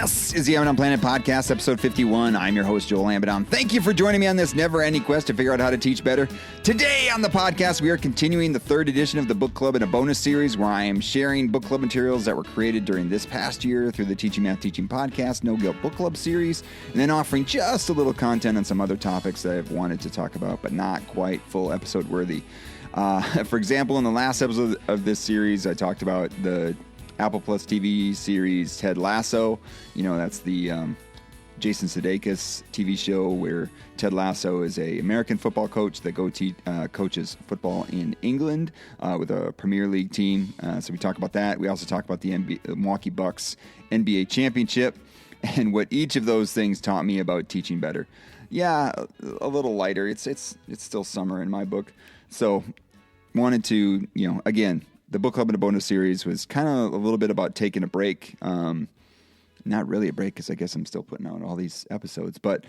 This is the Amidon Planet Podcast, episode 51. I'm your host, Joel Amidon. Thank you for joining me on this never-ending quest to figure out how to teach better. Today on the podcast, we are continuing the third edition of the book club in a bonus series where I am sharing book club materials that were created during this past year through the Teaching Math Teaching Podcast No Guilt Book Club series, and then offering just a little content on some other topics that I've wanted to talk about, but not quite full episode worthy. For example, in the last episode of this series, I talked about the Apple Plus TV series Ted Lasso. You know, that's the Jason Sudeikis TV show where Ted Lasso is an American football coach that coaches football in England with a Premier League team. So we talk about that. We also talk about the Milwaukee Bucks NBA championship and what each of those things taught me about teaching better. Yeah, a little lighter. It's still summer in my book. So wanted to, again, the book club in a bonus series was kind of a little bit about taking a break. Not really a break because I guess I'm still putting out all these episodes, but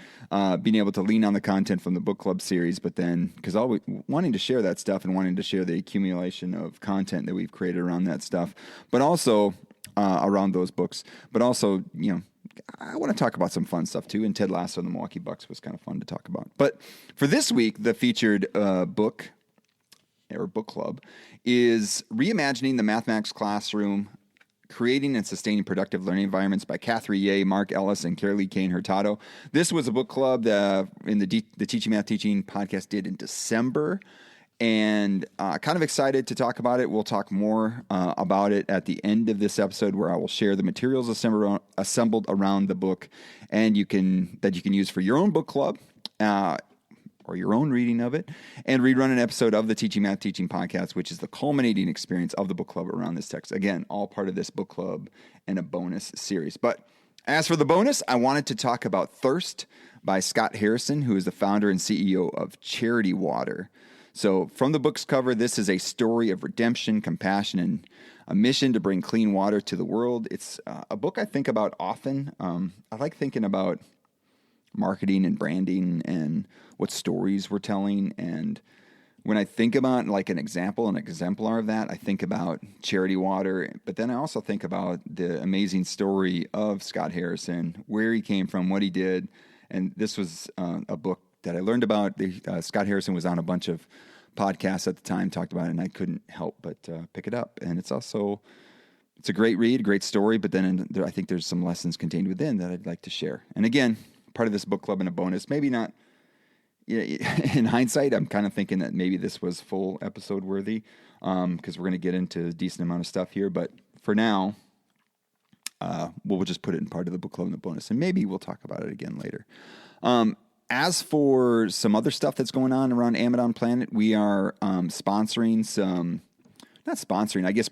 being able to lean on the content from the book club series, but then because always wanting to share that stuff and wanting to share the accumulation of content that we've created around that stuff, but also around those books, but also, I want to talk about some fun stuff too. And Ted Lasso and the Milwaukee Bucks was kind of fun to talk about. But for this week, the featured book or book club is Reimagining the Mathematics Classroom, Creating and Sustaining Productive Learning Environments by Catherine Ye, Mark Ellis, and Carolee Kane Hurtado. This was a book club that in the Teaching Math Teaching podcast did in December, and kind of excited to talk about it. We'll talk more about it at the end of this episode, where I will share the materials assembled around the book, and you can use for your own book club, or your own reading of it, and rerun an episode of the Teaching Math Teaching Podcast, which is the culminating experience of the book club around this text. Again, all part of this book club and a bonus series. But as for the bonus, I wanted to talk about Thirst by Scott Harrison, who is the founder and CEO of Charity Water. So from the book's cover, this is a story of redemption, compassion, and a mission to bring clean water to the world. It's a book I think about often. I like thinking about marketing and branding and what stories we're telling. And when I think about like an exemplar of that, I think about Charity Water, but then I also think about the amazing story of Scott Harrison, where he came from, what he did. And this was a book that I learned about. Scott Harrison was on a bunch of podcasts at the time, talked about it, and I couldn't help but pick it up. And it's a great read, great story, but then I think there's some lessons contained within that I'd like to share. And again, part of this book club and a bonus, maybe not. In hindsight, I'm kind of thinking that maybe this was full episode worthy because we're going to get into a decent amount of stuff here. But for now, we'll just put it in part of the book club and the bonus, and maybe we'll talk about it again later. As for some other stuff that's going on around Amidon Planet, we are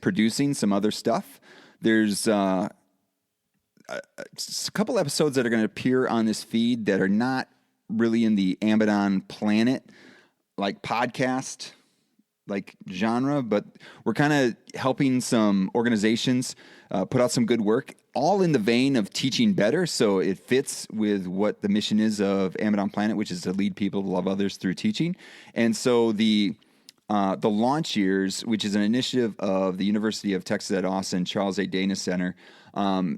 producing some other stuff. There's a couple episodes that are going to appear on this feed that are not really in the Amidon Planet like podcast like genre, but we're kind of helping some organizations put out some good work, all in the vein of teaching better. So it fits with what the mission is of Amidon Planet, which is to lead people to love others through teaching. And so the Launch Years, which is an initiative of the University of Texas at Austin, Charles A. Dana Center,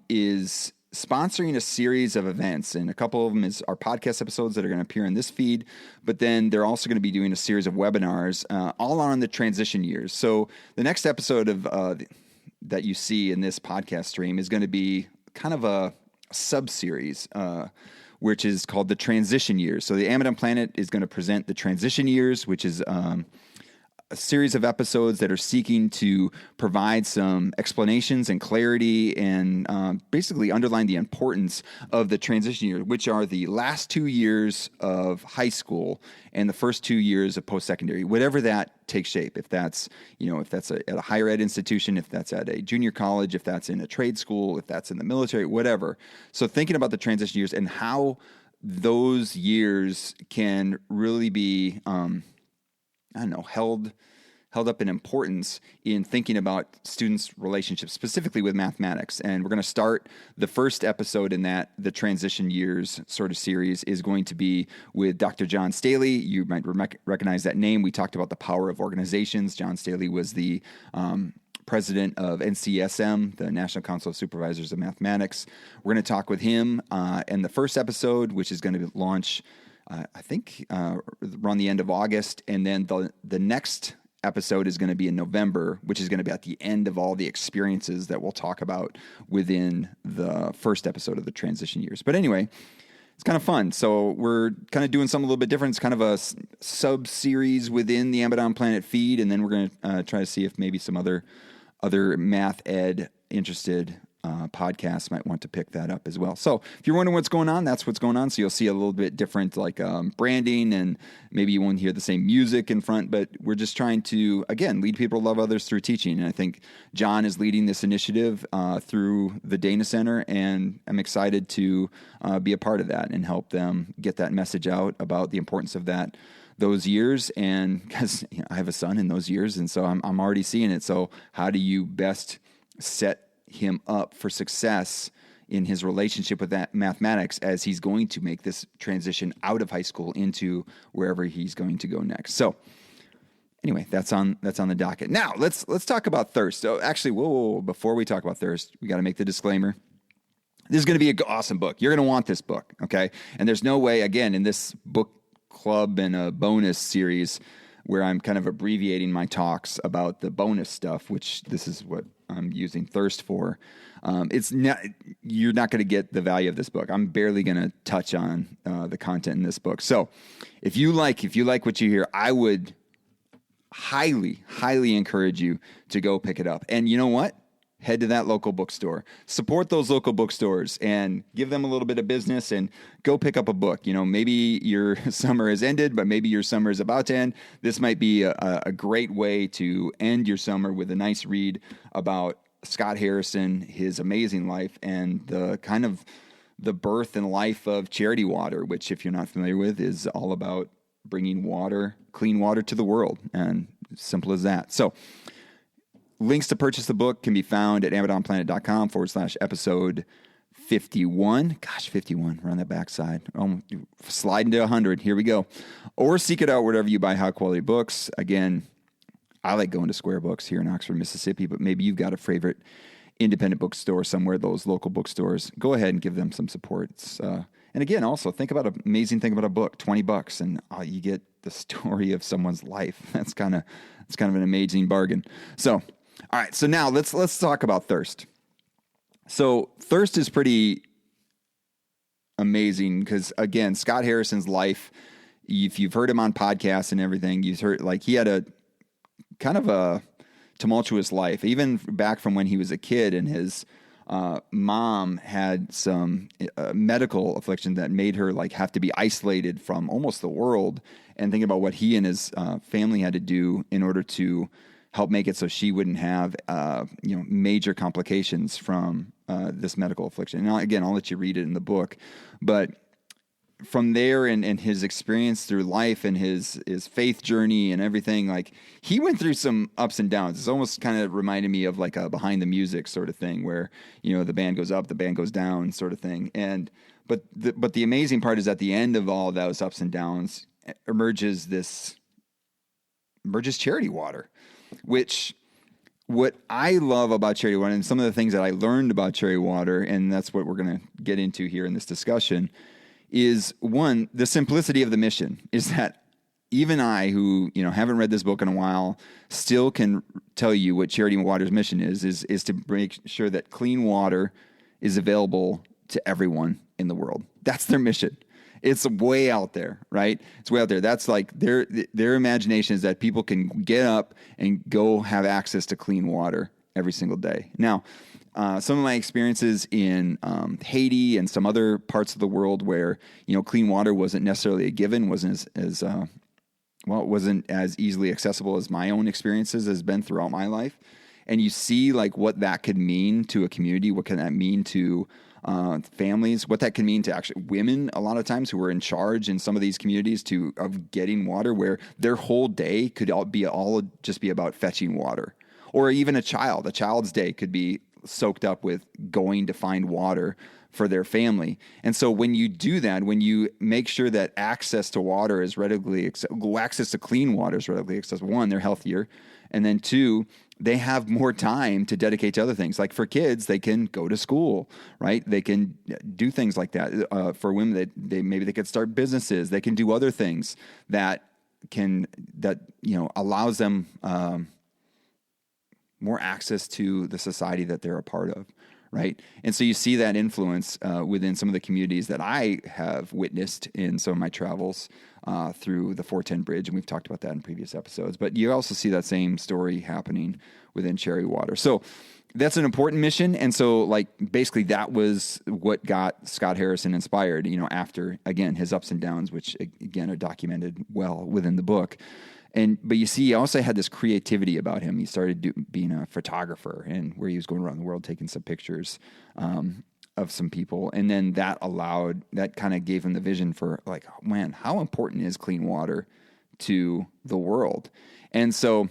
is sponsoring a series of events, and a couple of them are podcast episodes that are going to appear in this feed, but then they're also going to be doing a series of webinars, all on the transition years. So the next episode of that you see in this podcast stream is going to be kind of a sub-series, which is called the Transition Years. So the Amidon Planet is going to present the Transition Years, which is a series of episodes that are seeking to provide some explanations and clarity and basically underline the importance of the transition years, which are the last 2 years of high school and the first 2 years of post-secondary, whatever that takes shape. If that's, at a higher ed institution, if that's at a junior college, if that's in a trade school, if that's in the military, whatever. So thinking about the transition years and how those years can really be held up in importance in thinking about students' relationships, specifically with mathematics. And we're going to start the first episode in that, the Transition Years sort of series, is going to be with Dr. John Staley. You might recognize that name. We talked about the power of organizations. John Staley was the president of NCSM, the National Council of Supervisors of Mathematics. We're going to talk with him in the first episode, which is going to launch, I think, around the end of August. And then the next episode is going to be in November, which is going to be at the end of all the experiences that we'll talk about within the first episode of the transition years. But anyway, it's kind of fun. So we're kind of doing something a little bit different. It's kind of a sub-series within the Amidon Planet feed, and then we're going to try to see if maybe some other math ed interested podcasts might want to pick that up as well. So if you're wondering what's going on, that's what's going on. So you'll see a little bit different like branding, and maybe you won't hear the same music in front, but we're just trying to, again, lead people to love others through teaching. And I think John is leading this initiative through the Dana Center, and I'm excited to be a part of that and help them get that message out about the importance of those years. And because I have a son in those years, and so I'm already seeing it. So how do you best set him up for success in his relationship with that mathematics as he's going to make this transition out of high school into wherever he's going to go next? So anyway, that's on the docket. Now let's talk about thirst. So actually, whoa, before we talk about thirst, we got to make the disclaimer. This is going to be an awesome book. You're going to want this book. Okay. And there's no way, again, in this book club and a bonus series where I'm kind of abbreviating my talks about the bonus stuff, which this is what I'm using thirst for. You're not going to get the value of this book. I'm barely going to touch on the content in this book. So if you like what you hear, I would highly, highly encourage you to go pick it up. And you know what? Head to that local bookstore. Support those local bookstores and give them a little bit of business and go pick up a book. You know, maybe your summer has ended, but maybe your summer is about to end. This might be a great way to end your summer with a nice read about Scott Harrison, his amazing life, and the kind of the birth and life of Charity Water, which, if you're not familiar with, is all about bringing water, clean water to the world. And simple as that. So links to purchase the book can be found at amidonplanet.com/episode 51. Gosh, 51. We're on that backside. Slide into 100. Here we go. Or seek it out wherever you buy high-quality books. Again, I like going to Square Books here in Oxford, Mississippi, but maybe you've got a favorite independent bookstore somewhere, those local bookstores. Go ahead and give them some support. And again, also, think about an amazing thing about a book, $20, and you get the story of someone's life. That's kind of an amazing bargain. So, all right, so now let's talk about thirst. So thirst is pretty amazing because, again, Scott Harrison's life, if you've heard him on podcasts and everything, you've heard like he had a kind of a tumultuous life, even back from when he was a kid, and his mom had some medical affliction that made her like have to be isolated from almost the world, and thinking about what he and his family had to do in order to help make it so she wouldn't have, major complications from this medical affliction. And again, I'll let you read it in the book. But from there and his experience through life and his faith journey and everything, like he went through some ups and downs. It's almost kind of reminded me of like a behind the music sort of thing where, the band goes up, the band goes down sort of thing. But the amazing part is at the end of all of those ups and downs emerges Charity Water. Which, what I love about Charity Water, and some of the things that I learned about Charity Water, and that's what we're going to get into here in this discussion, is one, the simplicity of the mission is that even I, who haven't read this book in a while, still can tell you what Charity Water's mission is to make sure that clean water is available to everyone in the world. That's their mission. It's way out there, right? It's way out there. That's like their imagination is that people can get up and go have access to clean water every single day. Now, some of my experiences in Haiti and some other parts of the world where clean water wasn't necessarily a given, wasn't it wasn't as easily accessible as my own experiences has been throughout my life. And you see like what that could mean to a community. What can that mean to families, what that can mean to actually women a lot of times who are in charge in some of these communities of getting water, where their whole day could just be about fetching water. Or even a child's day could be soaked up with going to find water for their family. And so when you do that, when you make sure that access to water is access to clean water is readily accessible, one, they're healthier. And then two, they have more time to dedicate to other things. Like for kids, they can go to school, right? They can do things like that. For women, maybe they could start businesses. They can do other things that allows them more access to the society that they're a part of, right? And so you see that influence within some of the communities that I have witnessed in some of my travels through the 410 Bridge, and we've talked about that in previous episodes. But you also see that same story happening within Cherry Water. So that's an important mission, and so like basically that was what got Scott Harrison inspired, after, again, his ups and downs, which again are documented well within the book. But you see, he also had this creativity about him. He started being a photographer, and where he was going around the world taking some pictures of some people. And then that kind of gave him the vision for like, oh, man, how important is clean water to the world? And so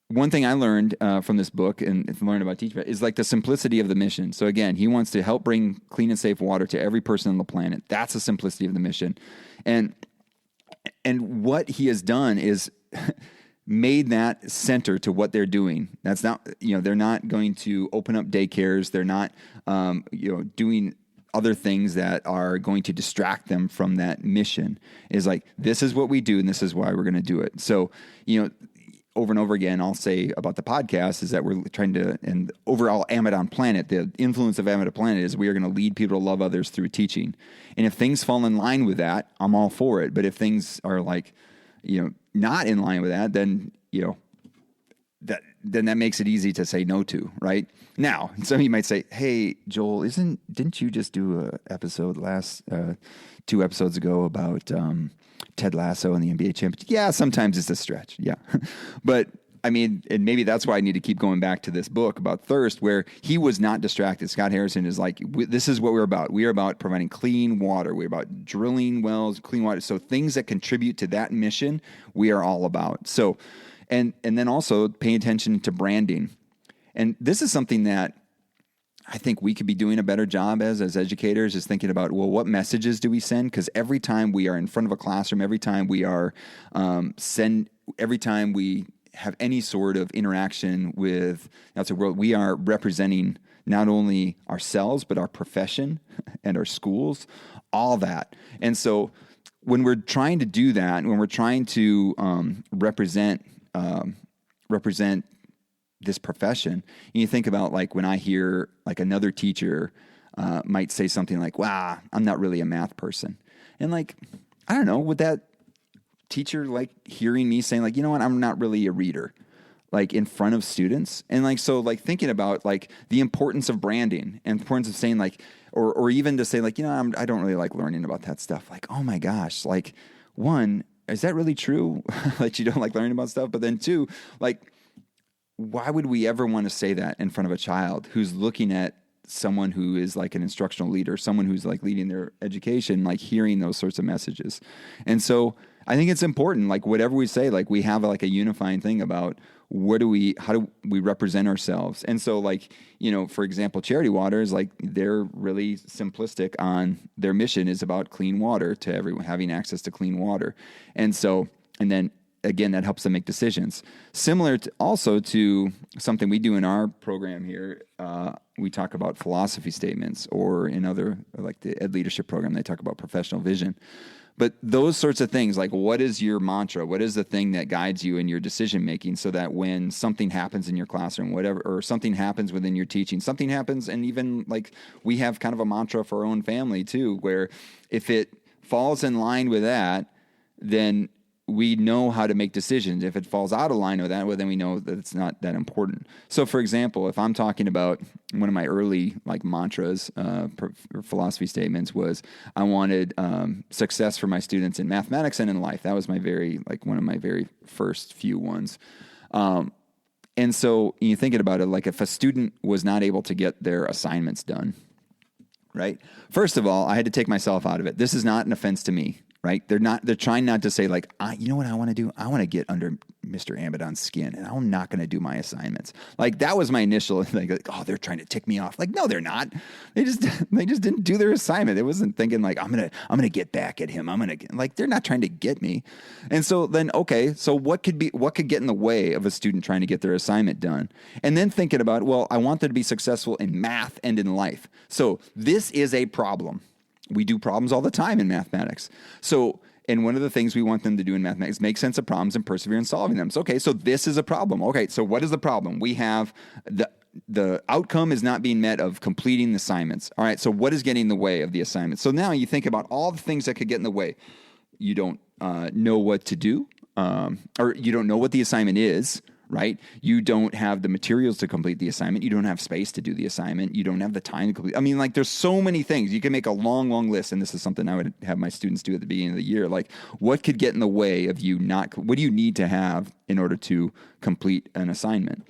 one thing I learned from this book and learned about Teach Better is like the simplicity of the mission. So again, he wants to help bring clean and safe water to every person on the planet. That's the simplicity of the mission. And what he has done is made that center to what they're doing. That's not, they're not going to open up daycares. They're not, doing other things that are going to distract them from that mission. Is like, this is what we do, and this is why we're going to do it. So, over and over again, I'll say about the podcast is that we're trying to, and overall Amidon Planet, the influence of Amidon Planet is we are going to lead people to love others through teaching. And if things fall in line with that, I'm all for it. But if things are like, not in line with that, then, then that makes it easy to say no to, right? Now, some of you might say, hey, Joel, didn't you just do an episode 2 episodes ago about Ted Lasso and the NBA championship? Yeah, sometimes it's a stretch. Yeah. But I mean, and maybe that's why I need to keep going back to this book about thirst, where he was not distracted. Scott Harrison is like, this is what we're about. We are about providing clean water. We're about drilling wells, clean water. So things that contribute to that mission, we are all about. So, and then also paying attention to branding. And this is something that I think we could be doing a better job as educators, is thinking about, well, what messages do we send? Because every time we are in front of a classroom, every time we are every time we have any sort of interaction with the outside world, we are representing not only ourselves, but our profession and our schools, all that. And so when we're trying to do that, when we're trying to represent this profession, and you think about like when I hear like another teacher might say something like, wow, I'm not really a math person. And like, I don't know, would that teacher like hearing me saying like, you know what, I'm not really a reader, like in front of students? And like, so like thinking about like the importance of branding and the importance of saying like, or even to say like, I don't really like learning about that stuff. Like, oh my gosh, like one, is that really true? Like you don't like learning about stuff? But then two, like, why would we ever want to say that in front of a child who's looking at someone who is like an instructional leader, someone who's like leading their education, like hearing those sorts of messages? And so I think it's important, like whatever we say, like we have like a unifying thing about how do we represent ourselves? And so like, for example, Charity Water is like, they're really simplistic on their mission is about clean water, to everyone having access to clean water. And so, and then again, that helps them make decisions. Similar also to something we do in our program here, we talk about philosophy statements, or in other, like the Ed Leadership program, they talk about professional vision. But those sorts of things, like what is your mantra? What is the thing that guides you in your decision making, so that when something happens in your classroom, whatever, or something happens within your teaching, something happens, and even like we have kind of a mantra for our own family too, where if it falls in line with that, then we know how to make decisions. If it falls out of line with that, well, then we know that it's not that important. So, for example, if I'm talking about one of my early like mantras, philosophy statements was, I wanted success for my students in mathematics and in life. That was my one of my very first few ones. And so you thinking about it, like if a student was not able to get their assignments done, right? First of all, I had to take myself out of it. This is not an offense to me. right? They're trying not to say like, you know what I want to do? I want to get under Mr. Amidon's skin, and I'm not going to do my assignments. Like, that was my initial like, oh, they're trying to tick me off. Like, no, they're not. They just didn't do their assignment. It wasn't thinking like, I'm going to get back at him. Like, they're not trying to get me. And so then, okay, so what could get in the way of a student trying to get their assignment done? And then thinking about, well, I want them to be successful in math and in life. So this is a problem. We do problems all the time in mathematics. And one of the things we want them to do in mathematics is make sense of problems and persevere in solving them. So, okay, so this is a problem. Okay, so what is the problem? We have the outcome is not being met of completing the assignments. All right, so what is getting in the way of the assignment? So now you think about all the things that could get in the way. You don't know what to do, or you don't know what the assignment is, right? You don't have the materials to complete the assignment. You don't have space to do the assignment. You don't have the time to complete. I mean, like, there's so many things. You can make a long, long list, and this is something I would have my students do at the beginning of the year. Like, what could get in the way of you what do you need to have in order to complete an assignment?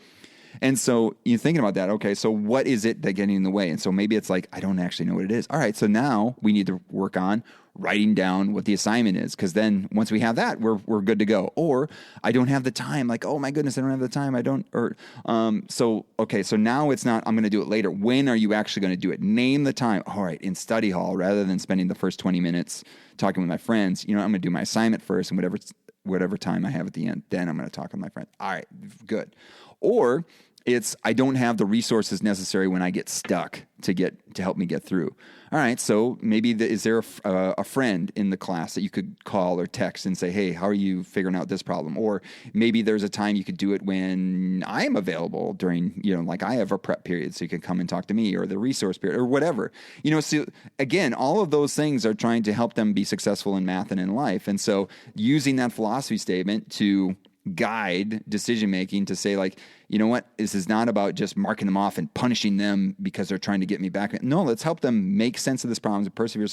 And so you're thinking about that. Okay, so what is it that getting in the way? And so maybe it's like, I don't actually know what it is. All right, so now we need to work on writing down what the assignment is, because then once we have that, we're good to go. Or I don't have the time. Like, oh my goodness, I don't have the time. So now it's not, I'm going to do it later. When are you actually going to do it? Name the time. All right, in study hall, rather than spending the first 20 minutes talking with my friends, I'm going to do my assignment first, and whatever time I have at the end, then I'm going to talk with my friend. All right, good. Or I don't have the resources necessary when I get stuck to help me get through. All right, so maybe is there a friend in the class that you could call or text and say, hey, how are you figuring out this problem? Or maybe there's a time you could do it when I'm available during, like I have a prep period, so you can come and talk to me, or the resource period, or whatever. So again, all of those things are trying to help them be successful in math and in life. And so using that philosophy statement to guide decision-making, to say like, you know what, this is not about just marking them off and punishing them because they're trying to get me back. No, let's help them make sense of this problem and persevere,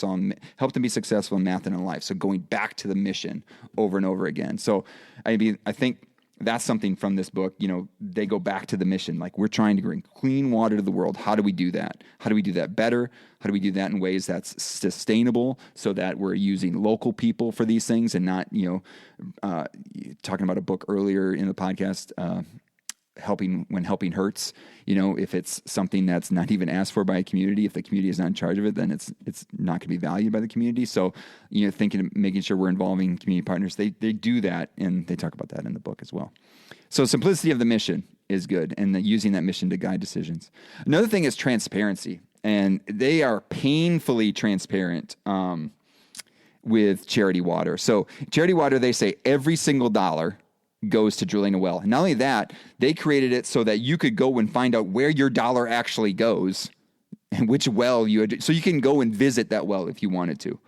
help them be successful in math and in life. So going back to the mission over and over again. So I think that's something from this book. They go back to the mission. Like, we're trying to bring clean water to the world. How do we do that? How do we do that better? How do we do that in ways that's sustainable, so that we're using local people for these things, and not, talking about a book earlier in the podcast, helping when helping hurts. If it's something that's not even asked for by a community, if the community is not in charge of it, then it's not going to be valued by the community. So, making sure we're involving community partners, they do that, and they talk about that in the book as well. So simplicity of the mission is good, and using that mission to guide decisions. Another thing is transparency, and they are painfully transparent with Charity Water. So Charity Water, they say every single dollar goes to drilling a well. And not only that, they created it so that you could go and find out where your dollar actually goes and which well so you can go and visit that well if you wanted to.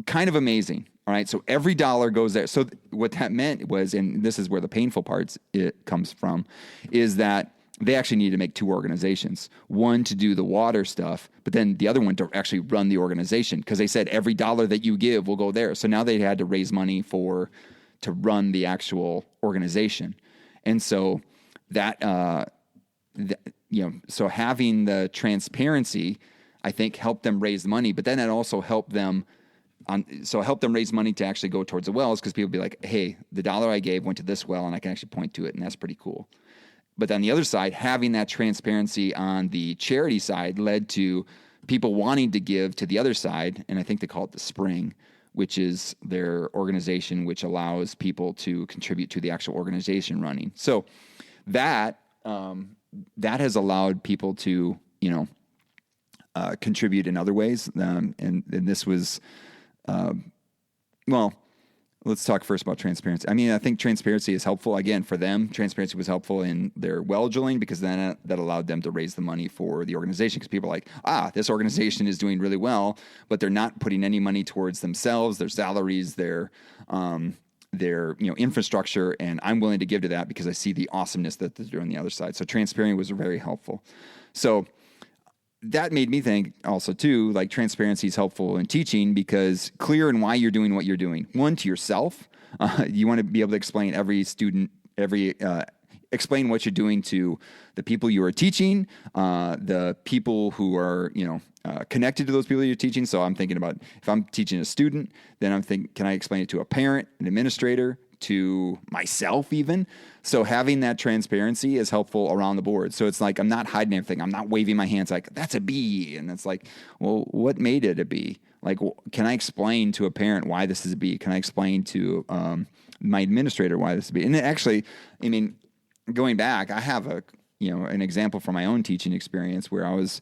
Kind of amazing. All right. So every dollar goes there. So what that meant was, and this is where the painful parts it comes from, is that they actually needed to make two organizations, one to do the water stuff, but then the other one to actually run the organization, because they said every dollar that you give will go there. So now they had to raise money to run the actual organization. And so so having the transparency, I think, helped them raise the money, but then it also helped them raise money to actually go towards the wells, because people would be like, hey, the dollar I gave went to this well, and I can actually point to it, and that's pretty cool. But on the other side, having that transparency on the charity side led to people wanting to give to the other side, and I think they call it the Spring, which is their organization, which allows people to contribute to the actual organization running. So that has allowed people to, contribute in other ways. And this was, let's talk first about transparency. I think transparency is helpful. Again, for them, transparency was helpful in their well drilling, because then that allowed them to raise the money for the organization, because people are like, this organization is doing really well, but they're not putting any money towards themselves, their salaries, their infrastructure, and I'm willing to give to that because I see the awesomeness that they're doing on the other side. So transparency was very helpful. So that made me think also too, like, transparency is helpful in teaching, because clear in why you're doing what you're doing. One, to yourself, you want to be able to explain every student, every explain what you're doing to the people you are teaching, the people who are, connected to those people you're teaching. So I'm thinking about if I'm teaching a student, then I'm thinking, can I explain it to a parent, an administrator, to myself even? So having that transparency is helpful around the board. So it's like, I'm not hiding anything. I'm not waving my hands like, that's a B. And it's like, well, what made it a B? Like, can I explain to a parent why this is a B? Can I explain to my administrator why this is a B? And actually, I mean, going back, I have an example from my own teaching experience where I was,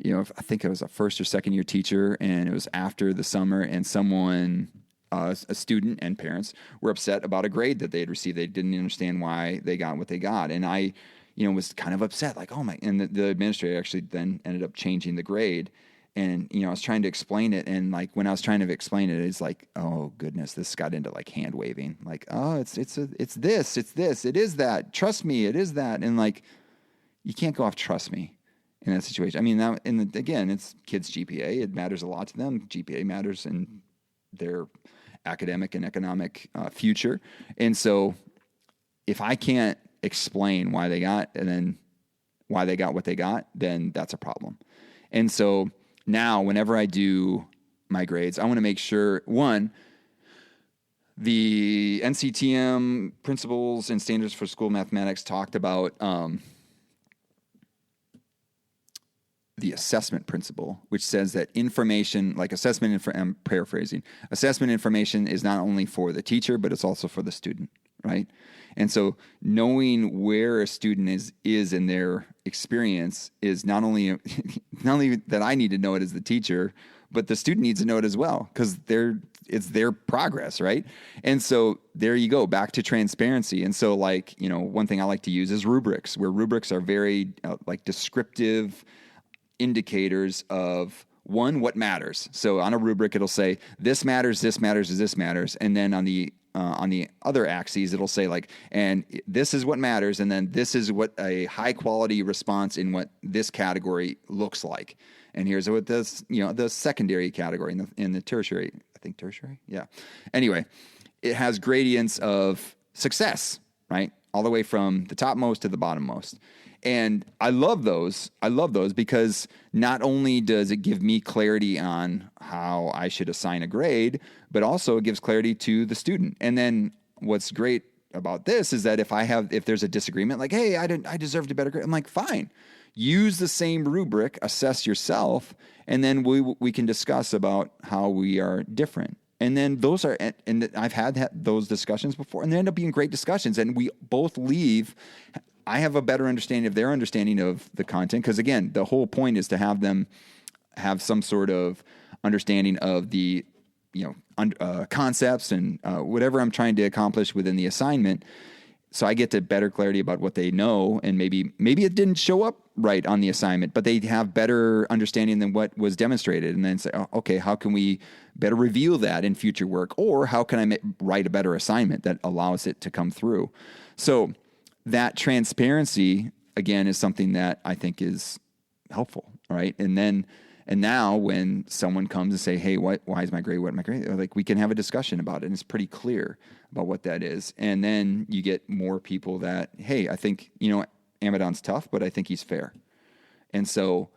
I think I was a first or second year teacher, and it was after the summer, and someone, a student and parents, were upset about a grade that they had received. They didn't understand why they got what they got. And I, was kind of upset, like, oh my, and the administrator actually then ended up changing the grade. And, I was trying to explain it. And like, when I was trying to explain it, it's like, oh goodness, this got into like hand waving, like, oh, it's this, it is that, trust me, it is that. And like, you can't go off trust me in that situation. I mean, again, it's kids' GPA. It matters a lot to them. GPA matters in their academic and economic future. And so if I can't explain why they got, and then why they got what they got, then that's a problem. And so now whenever I do my grades, I want to make sure, one, the NCTM principles and standards for school mathematics talked about the assessment principle, which says that information, like I'm paraphrasing, assessment information is not only for the teacher, but it's also for the student, right? And so knowing where a student is in their experience is not only that I need to know it as the teacher, but the student needs to know it as well, because it's their progress, right? And so there you go, back to transparency. And so like, one thing I like to use is rubrics, where rubrics are very like descriptive indicators of, one, what matters. So on a rubric, it'll say this matters, this matters, this matters. And then on the other axes, it'll say like, and this is what matters. And then this is what a high quality response in what this category looks like. And here's what this, the secondary category in the tertiary, I think tertiary. Yeah. Anyway, it has gradients of success, right? All the way from the topmost to the bottommost. And I love those because not only does it give me clarity on how I should assign a grade, but also it gives clarity to the student. And then what's great about this is that if there's a disagreement, like, hey, I deserved a better grade, I'm like, fine, use the same rubric, assess yourself, and then we can discuss about how we are different. And then and I've had those discussions before, and they end up being great discussions, and we both leave. I have a better understanding of their understanding of the content, because again, the whole point is to have them have some sort of understanding of the concepts and whatever I'm trying to accomplish within the assignment. So I get to better clarity about what they know, and maybe it didn't show up right on the assignment, but they have better understanding than what was demonstrated, and then say, oh, okay, how can we better reveal that in future work, or how can I write a better assignment that allows it to come through? So that transparency, again, is something that I think is helpful, right? And now when someone comes and say, hey, why is my grade what my grade? Like, we can have a discussion about it, and it's pretty clear about what that is. And then you get more people that, hey, I think, Amadon's tough, but I think he's fair. And so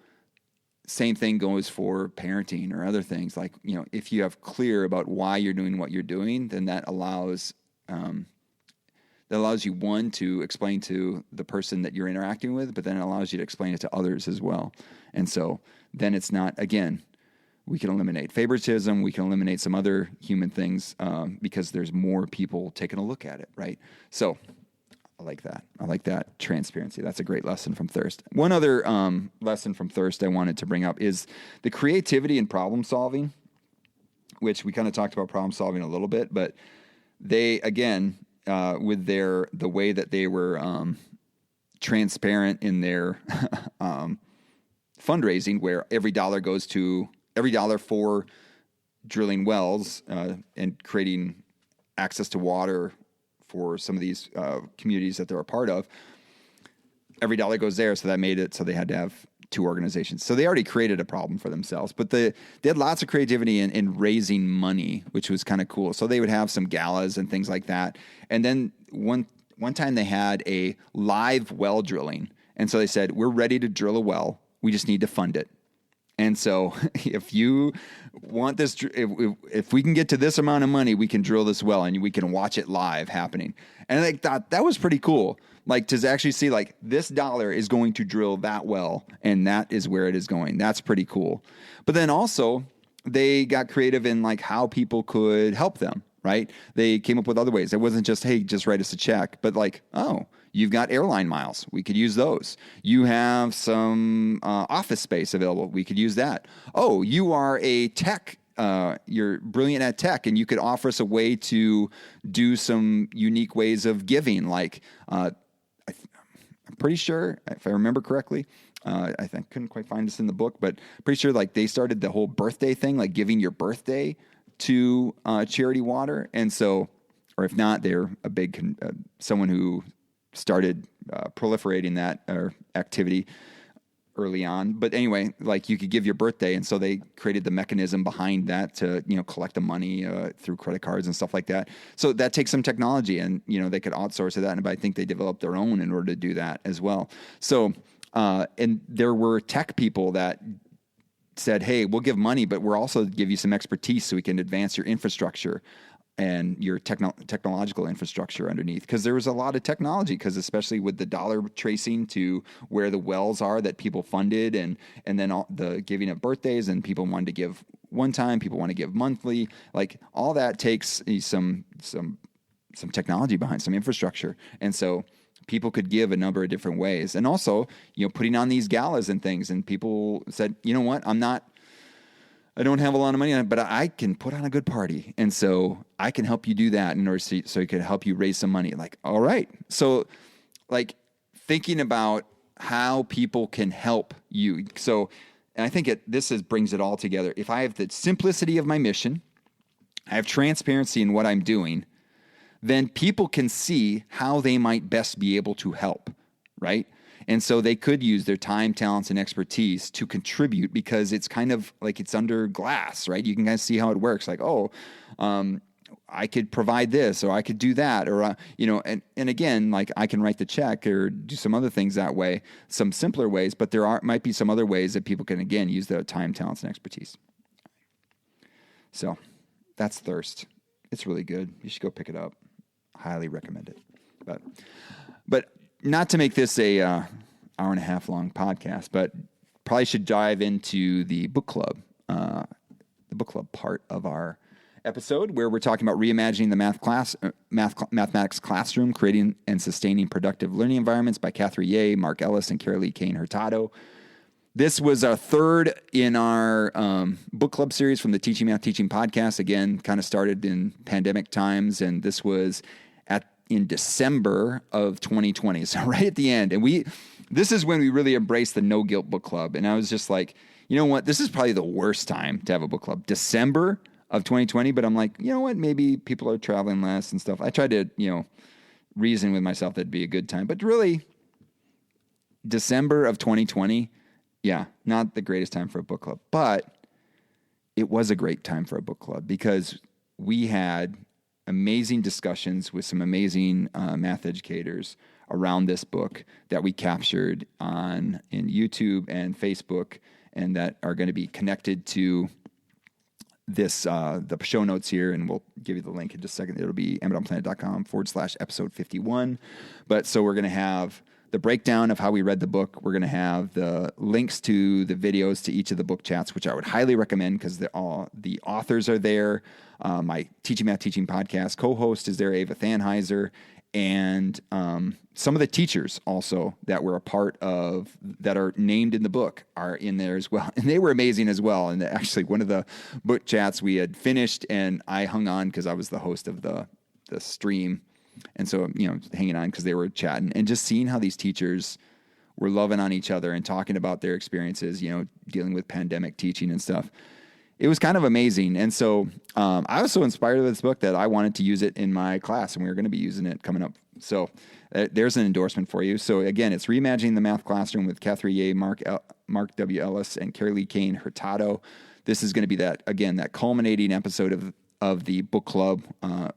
same thing goes for parenting or other things. Like, if you have clear about why you're doing what you're doing, then that allows you, one, to explain to the person that you're interacting with, but then it allows you to explain it to others as well. And so then it's not, again, we can eliminate favoritism, we can eliminate some other human things because there's more people taking a look at it, right? So I like that. I like that transparency. That's a great lesson from Thirst. One other lesson from Thirst I wanted to bring up is the creativity and problem solving, which we kind of talked about problem solving a little bit, but they, again, with the way that they were transparent in their fundraising, where every dollar for drilling wells and creating access to water for some of these communities that they're a part of, every dollar goes there. So that made it so they had to have two organizations. So they already created a problem for themselves, but they had lots of creativity in raising money, which was kind of cool. So they would have some galas and things like that. And then one time they had a live well drilling. And so they said, we're ready to drill a well. We just need to fund it. And so if you want this, if we can get to this amount of money, we can drill this well and we can watch it live happening. And I thought that was pretty cool. Like to actually see like this dollar is going to drill that well and that is where it is going. That's pretty cool. But then also they got creative in like how people could help them, right? They came up with other ways. It wasn't just, hey, just write us a check, but like, oh, you've got airline miles. We could use those. You have some office space available. We could use that. Oh, you are a tech. You're brilliant at tech, and you could offer us a way to do some unique ways of giving. Like, I'm pretty sure, if I remember correctly, I couldn't quite find this in the book, but pretty sure like they started the whole birthday thing, like giving your birthday to charity water. And so, or if not, they're a big someone who started proliferating that activity early on. But anyway, like you could give your birthday. And so they created the mechanism behind that to, collect the money through credit cards and stuff like that. So that takes some technology and, they could outsource to that. But I think they developed their own in order to do that as well. So, and there were tech people that said, hey, we'll give money, but we'll also give you some expertise so we can advance your infrastructure and your technological infrastructure underneath. Because there was a lot of technology, because especially with the dollar tracing to where the wells are that people funded, and then all the giving of birthdays, and people wanted to give one time, people want to give monthly, like all that takes some technology behind, some infrastructure. And so people could give a number of different ways. And also, putting on these galas and things, and people said, you know what, I don't have a lot of money, but I can put on a good party. And so I can help you do that in order so it could help you raise some money. Like, all right. So like thinking about how people can help you. So, and I think brings it all together. If I have the simplicity of my mission, I have transparency in what I'm doing, then people can see how they might best be able to help, right? And so they could use their time, talents, and expertise to contribute, because it's kind of like it's under glass, right? You can kind of see how it works. Like, I could provide this, or I could do that, or, and again, like I can write the check or do some other things that way, some simpler ways, but might be some other ways that people can, again, use their time, talents, and expertise. So that's Thirst. It's really good. You should go pick it up. Highly recommend it. But not to make this a hour and a half long podcast, but probably should dive into the book club part of our episode, where we're talking about reimagining the mathematics classroom, creating and sustaining productive learning environments by Catherine Ye, Mark Ellis, and Carolee Kane Hurtado. This was our third in our book club series from the Teaching Math Teaching podcast. Again, kind of started in pandemic times, and this was in December of 2020, so right at the end. And this is when we really embraced the No Guilt Book Club. And I was just like, you know what? This is probably the worst time to have a book club, December of 2020. But I'm like, you know what? Maybe people are traveling less and stuff. I tried to, reason with myself that'd be a good time. But really, December of 2020, yeah, not the greatest time for a book club. But it was a great time for a book club, because we had amazing discussions with some amazing math educators around this book that we captured in YouTube and Facebook, and that are going to be connected to this, the show notes here, and we'll give you the link in just a second. It'll be amazonplanet.com/episode 51. But so we're going to have the breakdown of how we read the book. We're going to have the links to the videos to each of the book chats, which I would highly recommend, because the authors are there. My Teaching Math Teaching podcast co-host is there, Ava Thanheiser, and some of the teachers also that were a part of, that are named in the book, are in there as well. And they were amazing as well. And actually, one of the book chats we had finished, and I hung on because I was the host of the stream. And so, hanging on because they were chatting, and just seeing how these teachers were loving on each other and talking about their experiences, dealing with pandemic teaching and stuff. It was kind of amazing. And so I was so inspired with this book that I wanted to use it in my class, and we were going to be using it coming up. So there's an endorsement for you. So again, it's Reimagining the Math Classroom with Catherine Ye, Mark W. Ellis, and Carolee Kane Hurtado. This is going to be that culminating episode of the book club.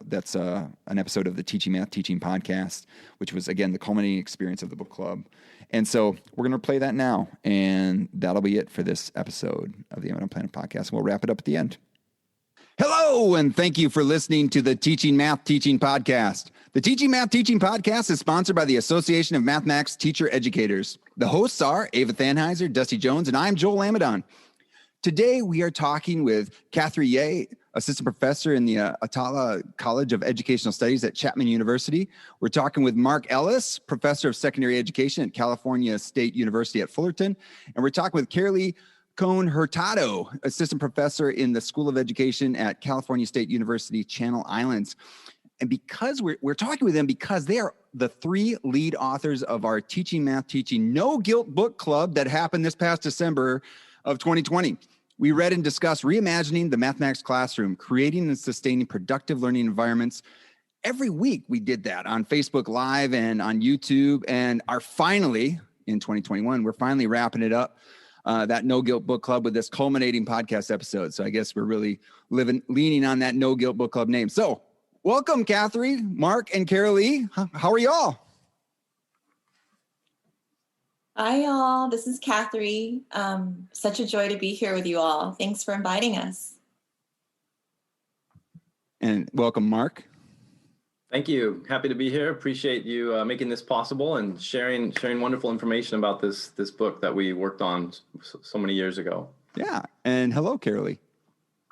That's an episode of the Teaching Math Teaching podcast, which was, again, the culminating experience of the book club. And so we're going to play that now, and that'll be it for this episode of the M&M Planet podcast. We'll wrap it up at the end. Hello, and thank you for listening to the Teaching Math Teaching podcast. The Teaching Math Teaching podcast is sponsored by the Association of Mathematics Teacher Educators. The hosts are Ava Thanheiser, Dusty Jones, and I'm Joel Amadon. Today, we are talking with Catherine Ye, assistant professor in the Atala College of Educational Studies at Chapman University. We're talking with Mark Ellis, professor of secondary education at California State University at Fullerton. And we're talking with Carolee Cohn Hurtado, assistant professor in the School of Education at California State University, Channel Islands. And because we're talking with them because they are the three lead authors of our Teaching Math Teaching No Guilt book club that happened this past December of 2020. We read and discussed Reimagining the Mathematics Classroom, Creating and Sustaining Productive Learning Environments. Every week we did that on Facebook Live and on YouTube, and finally, in 2021, we're finally wrapping it up, that No Guilt Book Club with this culminating podcast episode. So I guess we're really leaning on that No Guilt Book Club name. So welcome, Catherine, Mark, and Carolee. How are y'all? Hi, y'all. This is Catherine. Such a joy to be here with you all. Thanks for inviting us. And welcome, Mark. Thank you. Happy to be here. Appreciate you making this possible and sharing wonderful information about this book that we worked on so many years ago. Yeah. And hello, Carolee.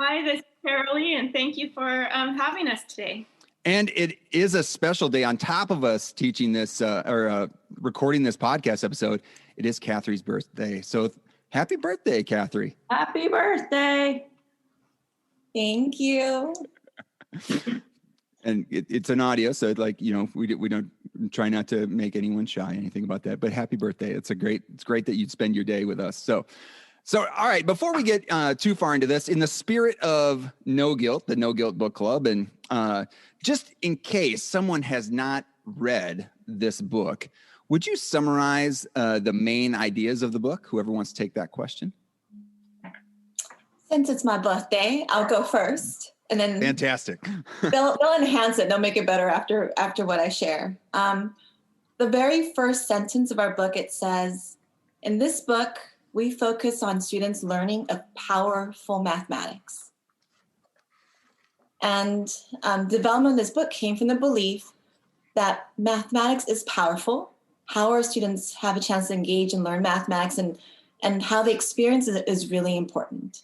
Hi, this is Carolee, and thank you for having us today. And it is a special day. On top of us teaching this recording this podcast episode, it is Catherine's birthday. So happy birthday, Catherine. Happy birthday. Thank you. And it's an audio, so we don't try not to make anyone shy, anything about that. But happy birthday! It's great that you'd spend your day with us. So all right. Before we get too far into this, in the spirit of No Guilt, the No Guilt Book Club, and just in case someone has not read this book, would you summarize the main ideas of the book? Whoever wants to take that question. Since it's my birthday, I'll go first. And then fantastic. they'll enhance it. They'll make it better after what I share. The very first sentence of our book, it says, in this book, we focus on students learning of powerful mathematics. And development of this book came from the belief that mathematics is powerful, how our students have a chance to engage and learn mathematics, and how they experience it is really important.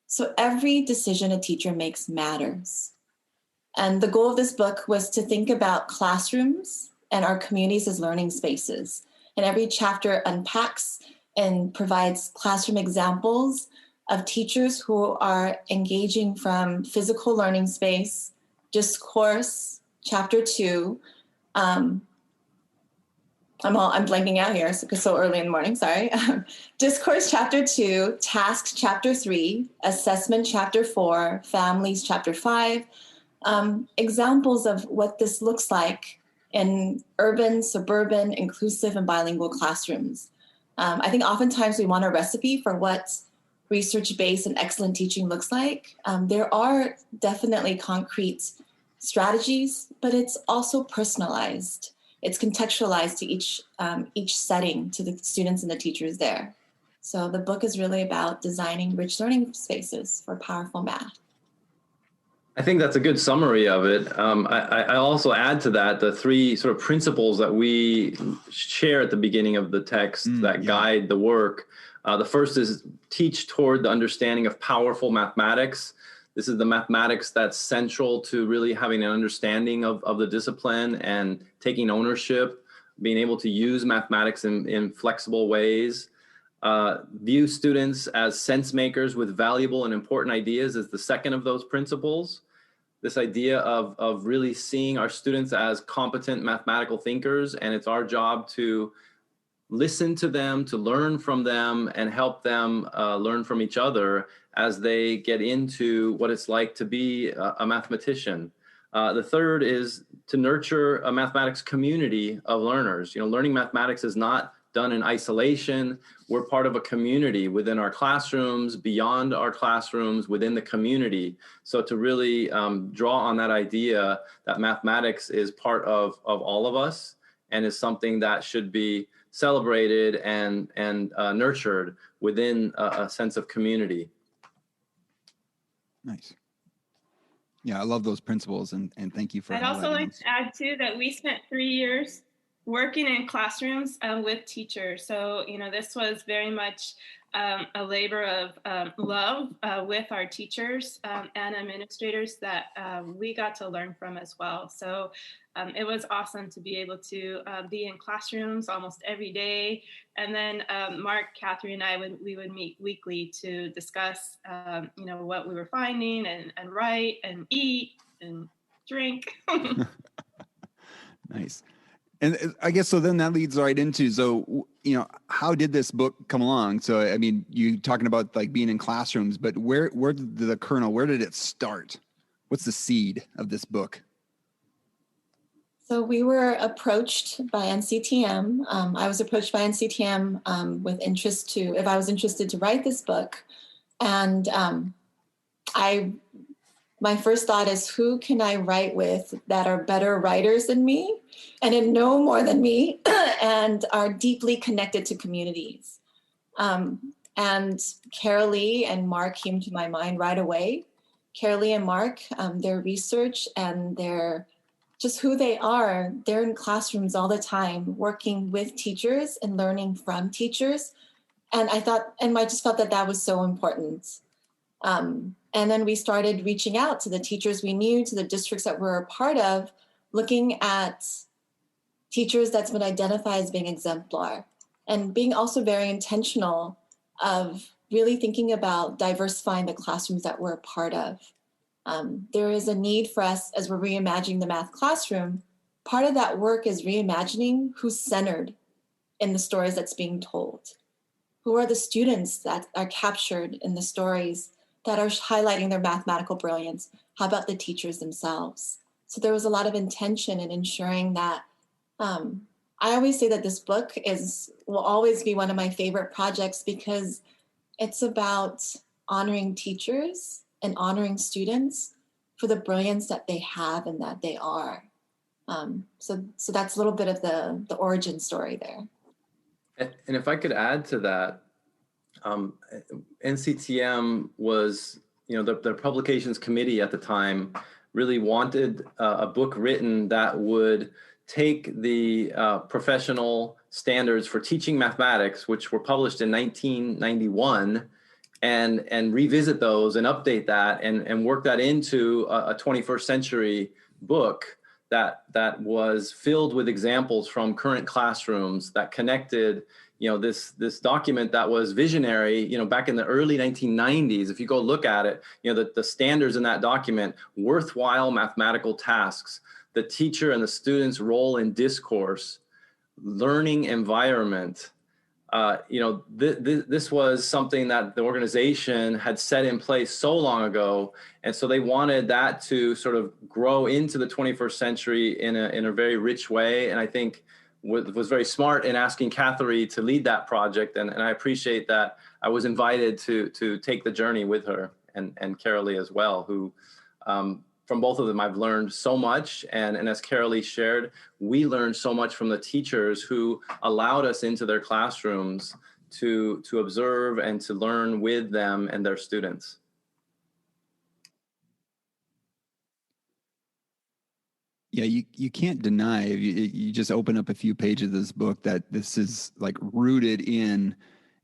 So every decision a teacher makes matters. And the goal of this book was to think about classrooms and our communities as learning spaces. And every chapter unpacks and provides classroom examples of teachers who are engaging from physical learning space, discourse, chapter 2. I'm blanking out here because it's so early in the morning, sorry. Discourse, chapter 2, tasks, chapter 3, assessment, chapter 4, families, chapter 5. Examples of what this looks like in urban, suburban, inclusive, and bilingual classrooms. I think oftentimes we want a recipe for what research-based and excellent teaching looks like. There are definitely concrete strategies, but it's also personalized. It's contextualized to each setting, to the students and the teachers there. So the book is really about designing rich learning spaces for powerful math. I think that's a good summary of it. I also add to that the three sort of principles that we share at the beginning of the text that guide the work. The first is teach toward the understanding of powerful mathematics. This is the mathematics that's central to really having an understanding of the discipline and taking ownership, being able to use mathematics in flexible ways. View students as sense makers with valuable and important ideas is the second of those principles. This idea of really seeing our students as competent mathematical thinkers, and it's our job to listen to them, to learn from them, and help them learn from each other as they get into what it's like to be a mathematician. The third is to nurture a mathematics community of learners. Learning mathematics is not done in isolation. We're part of a community within our classrooms, beyond our classrooms, within the community. So to really draw on that idea that mathematics is part of all of us and is something that should be celebrated and nurtured within a sense of community. Nice. Yeah, I love those principles, and thank you for I'd also like those. to add too that we spent 3 years working in classrooms with teachers. So, this was very much a labor of love with our teachers and administrators that we got to learn from as well. So it was awesome to be able to be in classrooms almost every day. And then Mark, Catherine, and I we would meet weekly to discuss, what we were finding and write and eat and drink. Nice. And I guess, so then that leads right into, so, how did this book come along? So, I mean, you talking about like being in classrooms, but where did the kernel, where did it start? What's the seed of this book? So we were approached by NCTM. I was approached by NCTM with interest if I was interested to write this book. And my first thought is, who can I write with that are better writers than me and know more than me and are deeply connected to communities? And Carolee and Mark came to my mind right away. Carolee and Mark, their research and their just who they are, they're in classrooms all the time, working with teachers and learning from teachers. And I just felt that was so important. And then we started reaching out to the teachers we knew, to the districts that we're a part of, looking at teachers that's been identified as being exemplar and being also very intentional of really thinking about diversifying the classrooms that we're a part of. There is a need for us, as we're reimagining the math classroom, part of that work is reimagining who's centered in the stories that's being told. Who are the students that are captured in the stories that are highlighting their mathematical brilliance? How about the teachers themselves? So there was a lot of intention in ensuring that. I always say that this book will always be one of my favorite projects because it's about honoring teachers and honoring students for the brilliance that they have and that they are. So that's a little bit of the origin story there. And if I could add to that, NCTM was, the publications committee at the time really wanted a book written that would take the professional standards for teaching mathematics, which were published in 1991, and revisit those and update that and work that into a 21st century book that was filled with examples from current classrooms that connected, this document that was visionary, back in the early 1990s. If you go look at it, the standards in that document: worthwhile mathematical tasks, the teacher and the student's role in discourse, learning environment. This was something that the organization had set in place so long ago. And so they wanted that to sort of grow into the 21st century in a very rich way. And I think was very smart in asking Catherine to lead that project. And I appreciate that I was invited to take the journey with her and Carolee as well, who, from both of them, I've learned so much. And as Carolee shared, we learned so much from the teachers who allowed us into their classrooms to observe and to learn with them and their students. Yeah, you can't deny, if you just open up a few pages of this book, that this is like rooted in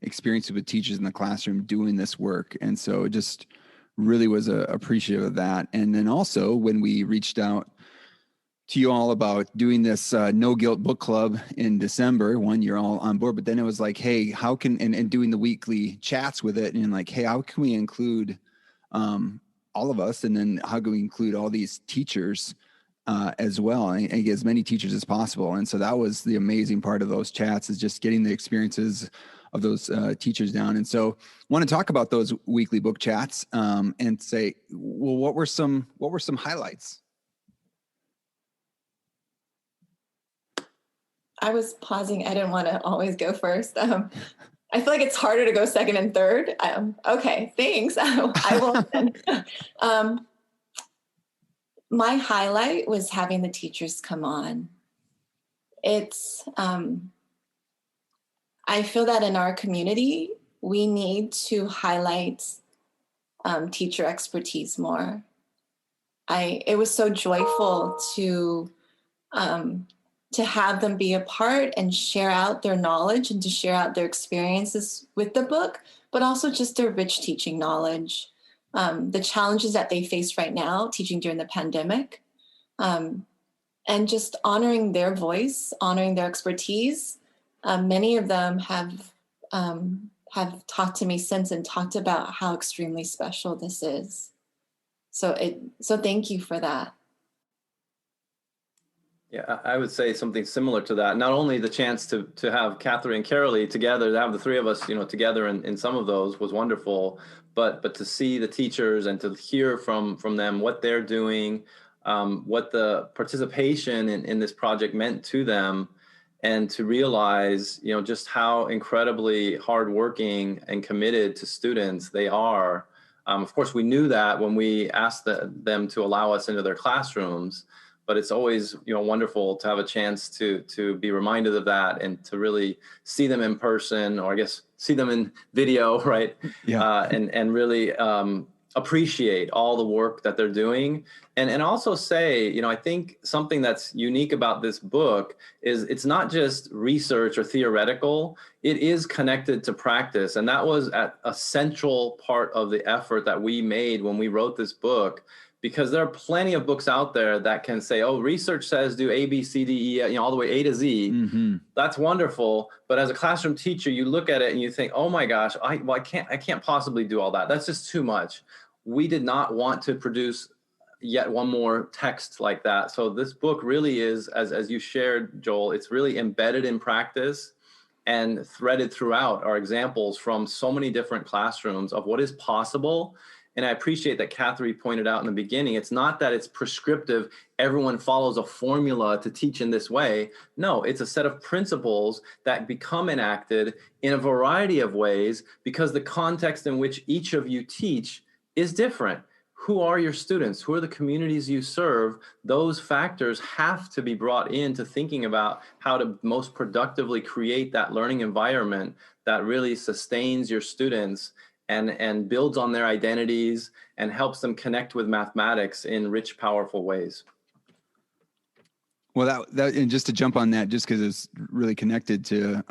experiences with teachers in the classroom doing this work. And so it just really was appreciative of that. And then also when we reached out to you all about doing this No Guilt Book Club in December, you're all on board, but then it was like, hey, how can, and doing the weekly chats with it, and like, hey, how can we include all of us? And then how can we include all these teachers as well, and get as many teachers as possible? And so that was the amazing part of those chats, is just getting the experiences of those teachers down. And so I want to talk about those weekly book chats and say, well, what were some highlights? I was pausing. I didn't want to always go first. I feel like it's harder to go second and third. Okay, thanks. I will then. My highlight was having the teachers come on. It's, I feel that in our community, we need to highlight teacher expertise more. It was so joyful to have them be a part and share out their knowledge and to share out their experiences with the book, but also just their rich teaching knowledge, the challenges that they face right now, teaching during the pandemic, and just honoring their voice, honoring their expertise. Many of them have talked to me since and talked about how extremely special this is. So thank you for that. Yeah, I would say something similar to that. Not only the chance to have Catherine and Carolee together, to have the three of us, together in some of those was wonderful, but to see the teachers and to hear from them what they're doing, what the participation in this project meant to them, and to realize, just how incredibly hardworking and committed to students they are. Of course, we knew that when we asked them to allow us into their classrooms, but it's always, wonderful to have a chance to be reminded of that and to really see them in person, or I guess see them in video, right? Yeah. And really appreciate all the work that they're doing. And also say, I think something that's unique about this book is it's not just research or theoretical, it is connected to practice. And that was a central part of the effort that we made when we wrote this book, because there are plenty of books out there that can say, oh, research says do A, B, C, D, E, all the way A to Z. Mm-hmm. That's wonderful. But as a classroom teacher, you look at it and you think, oh my gosh, I can't possibly do all that. That's just too much. We did not want to produce yet one more text like that. So this book really is, as you shared, Joel, it's really embedded in practice and threaded throughout our examples from so many different classrooms of what is possible. And I appreciate that Catherine pointed out in the beginning, it's not that it's prescriptive, everyone follows a formula to teach in this way. No, it's a set of principles that become enacted in a variety of ways because the context in which each of you teach is different. Who are your students? Who are the communities you serve? Those factors have to be brought into thinking about how to most productively create that learning environment that really sustains your students and builds on their identities and helps them connect with mathematics in rich, powerful ways. Well, that and just to jump on that, just because it's really connected to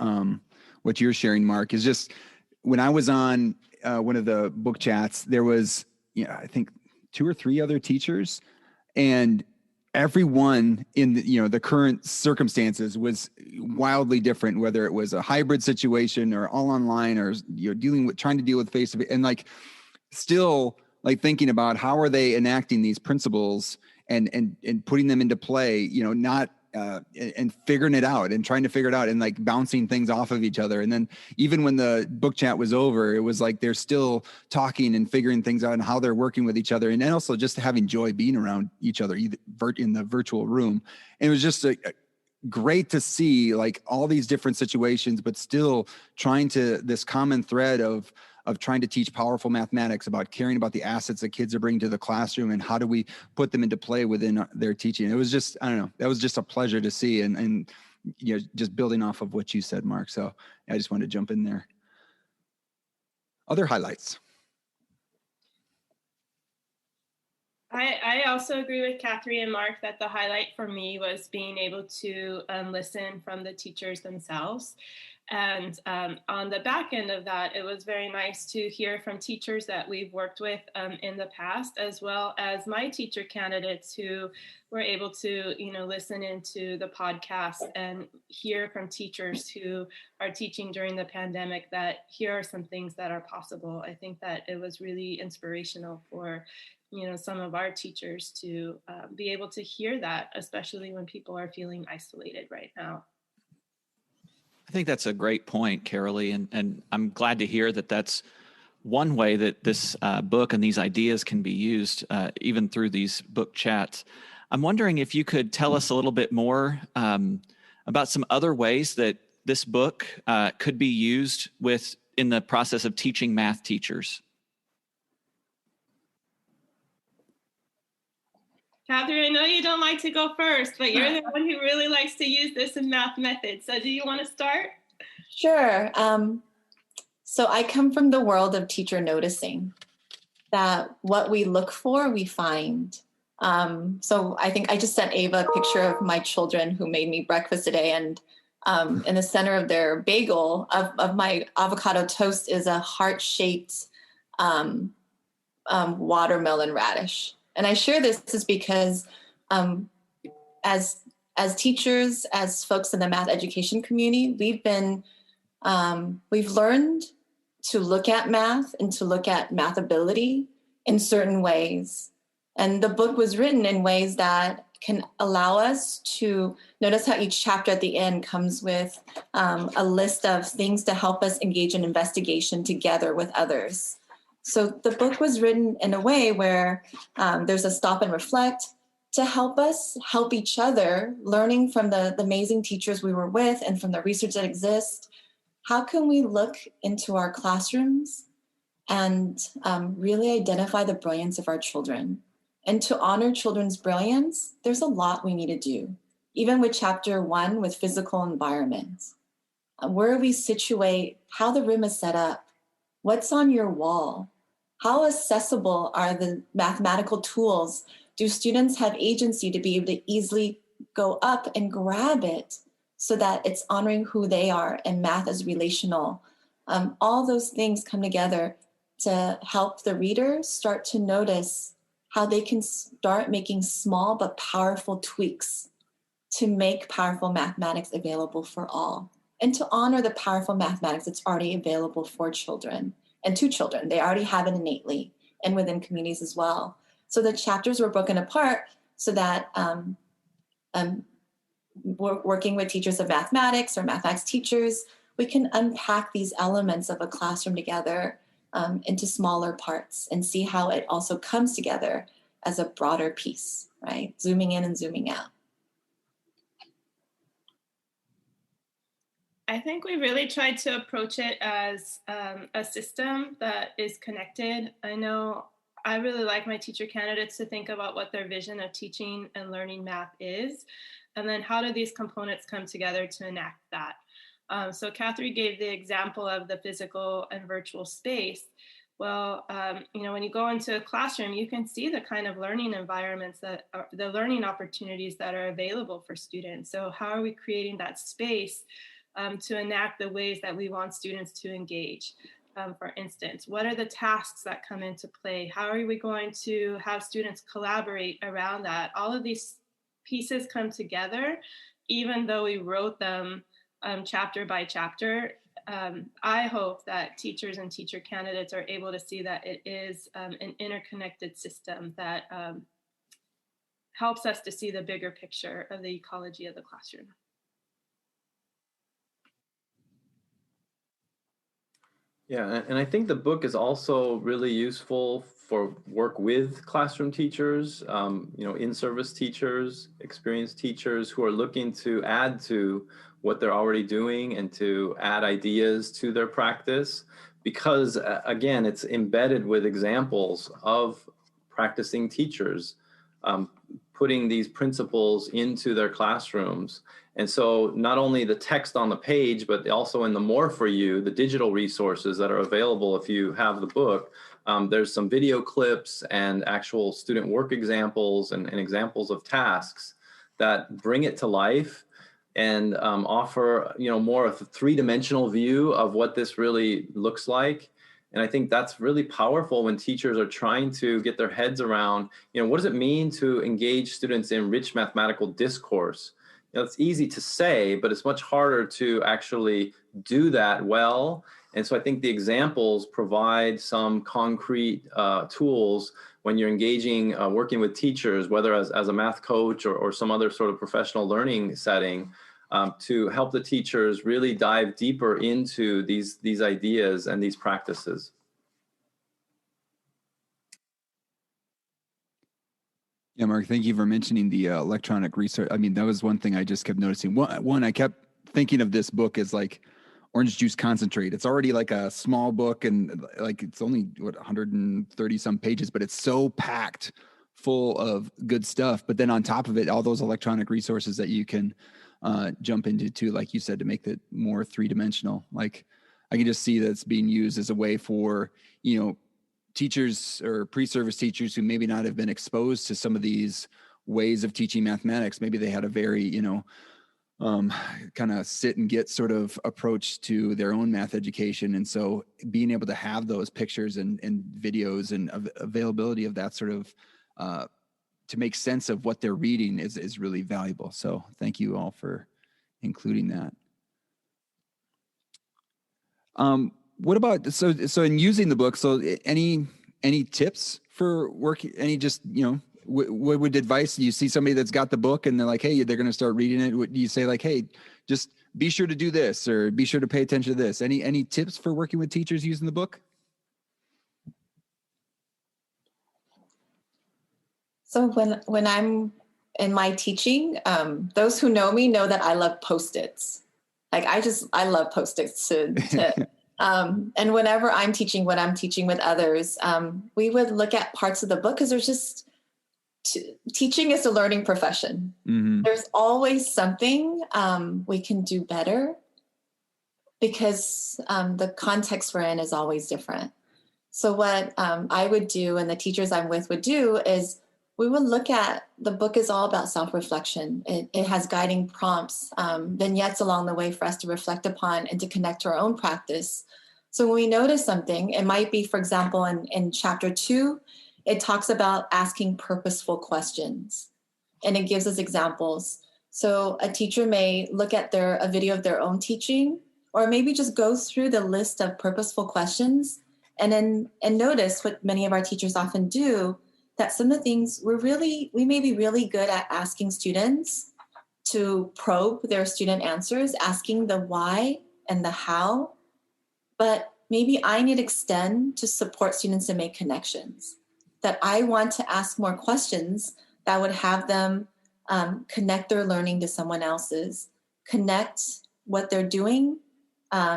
what you're sharing, Mark, is just when I was on one of the book chats, there was, I think 2 or 3 other teachers, and everyone in the current circumstances was wildly different, whether it was a hybrid situation or all online or trying to deal with face-to-face, and like still like thinking about how are they enacting these principles and putting them into play, not and figuring it out and trying to figure it out and like bouncing things off of each other. And then even when the book chat was over, it was like they're still talking and figuring things out and how they're working with each other. And then also just having joy being around each other in the virtual room. And it was just great to see like all these different situations, but still trying to this common thread of trying to teach powerful mathematics, about caring about the assets that kids are bringing to the classroom and how do we put them into play within their teaching. It was just, I don't know, that was just a pleasure to see. And just building off of what you said, Mark. So I just wanted to jump in there. Other highlights. I also agree with Catherine and Mark that the highlight for me was being able to listen from the teachers themselves. And on the back end of that, it was very nice to hear from teachers that we've worked with in the past, as well as my teacher candidates who were able to, listen into the podcast and hear from teachers who are teaching during the pandemic that here are some things that are possible. I think that it was really inspirational for some of our teachers to be able to hear that, especially when people are feeling isolated right now. I think that's a great point, Carolee, and I'm glad to hear that that's one way that this book and these ideas can be used, even through these book chats. I'm wondering if you could tell us a little bit more about some other ways that this book could be used in the process of teaching math teachers. Catherine, I know you don't like to go first, but you're the one who really likes to use this in math methods. So do you want to start? Sure. So I come from the world of teacher noticing, that what we look for, we find. So I think I just sent Ava a picture of my children who made me breakfast today. And in the center of their bagel, of my avocado toast, is a heart-shaped watermelon radish. And I share this is because as teachers, as folks in the math education community, we've learned to look at math and to look at math ability in certain ways. And the book was written in ways that can allow us to notice how each chapter at the end comes with a list of things to help us engage in investigation together with others. So the book was written in a way where there's a stop and reflect to help us help each other, learning from the amazing teachers we were with and from the research that exists. How can we look into our classrooms and really identify the brilliance of our children? And to honor children's brilliance, there's a lot we need to do. Even with chapter 1, with physical environment, where we situate, how the room is set up, what's on your wall, how accessible are the mathematical tools? Do students have agency to be able to easily go up and grab it so that it's honoring who they are, and math is relational? All those things come together to help the reader start to notice how they can start making small but powerful tweaks to make powerful mathematics available for all, and to honor the powerful mathematics that's already available for children and to children. They already have it innately, and within communities as well. So the chapters were broken apart so that working with teachers of mathematics or mathematics teachers, we can unpack these elements of a classroom together into smaller parts and see how it also comes together as a broader piece, right? Zooming in and zooming out. I think we really tried to approach it as a system that is connected. I know I really like my teacher candidates to think about what their vision of teaching and learning math is, and then how do these components come together to enact that. So Catherine gave the example of the physical and virtual space. Well, when you go into a classroom, you can see the kind of learning environments that are the learning opportunities that are available for students. So how are we creating that space to enact the ways that we want students to engage? For instance, what are the tasks that come into play? How are we going to have students collaborate around that? All of these pieces come together, even though we wrote them chapter by chapter. I hope that teachers and teacher candidates are able to see that it is an interconnected system that helps us to see the bigger picture of the ecology of the classroom. Yeah, and I think the book is also really useful for work with classroom teachers, in-service teachers, experienced teachers who are looking to add to what they're already doing and to add ideas to their practice, because again, it's embedded with examples of practicing teachers putting these principles into their classrooms. And so not only the text on the page, but also in the More For You, the digital resources that are available if you have the book, there's some video clips and actual student work examples and examples of tasks that bring it to life and offer, more of a three-dimensional view of what this really looks like. And I think that's really powerful when teachers are trying to get their heads around, what does it mean to engage students in rich mathematical discourse? It's easy to say, but it's much harder to actually do that well. And so I think the examples provide some concrete tools when you're engaging, working with teachers, whether as a math coach or some other sort of professional learning setting, to help the teachers really dive deeper into these ideas and these practices. Yeah, Mark, thank you for mentioning the electronic research. I mean, that was one thing I just kept noticing. One, I kept thinking of this book as like orange juice concentrate. It's already like a small book and like it's only 130 some pages, but it's so packed full of good stuff. But then on top of it, all those electronic resources that you can jump into too, like you said, to make it more three-dimensional. Like I can just see that it's being used as a way for, teachers or pre-service teachers who maybe not have been exposed to some of these ways of teaching mathematics. Maybe they had a very, kind of sit and get sort of approach to their own math education. And so being able to have those pictures and videos and availability of that sort of, to make sense of what they're reading is really valuable. So thank you all for including that. What about, so in using the book, so any tips for work, what would advice, you see somebody that's got the book and they're like, hey, they're going to start reading it. What do you say? Like, hey, just be sure to do this, or be sure to pay attention to this. Any tips for working with teachers using the book? So when I'm in my teaching, those who know me know that I love Post-its. Like I love Post-its and whenever I'm teaching what I'm teaching with others, we would look at parts of the book because there's just, teaching is a learning profession. Mm-hmm. There's always something we can do better because the context we're in is always different. So what I would do and the teachers I'm with would do is we would look at, the book is all about self-reflection. It has guiding prompts, vignettes along the way for us to reflect upon and to connect to our own practice. So when we notice something, it might be, for example, in chapter 2, it talks about asking purposeful questions and it gives us examples. So a teacher may look at a video of their own teaching, or maybe just go through the list of purposeful questions and notice what many of our teachers often do, that some of the things we may be really good at asking students to probe their student answers, asking the why and the how, but maybe I need to extend to support students to make connections, that I want to ask more questions that would have them connect their learning to someone else's, connect what they're doing,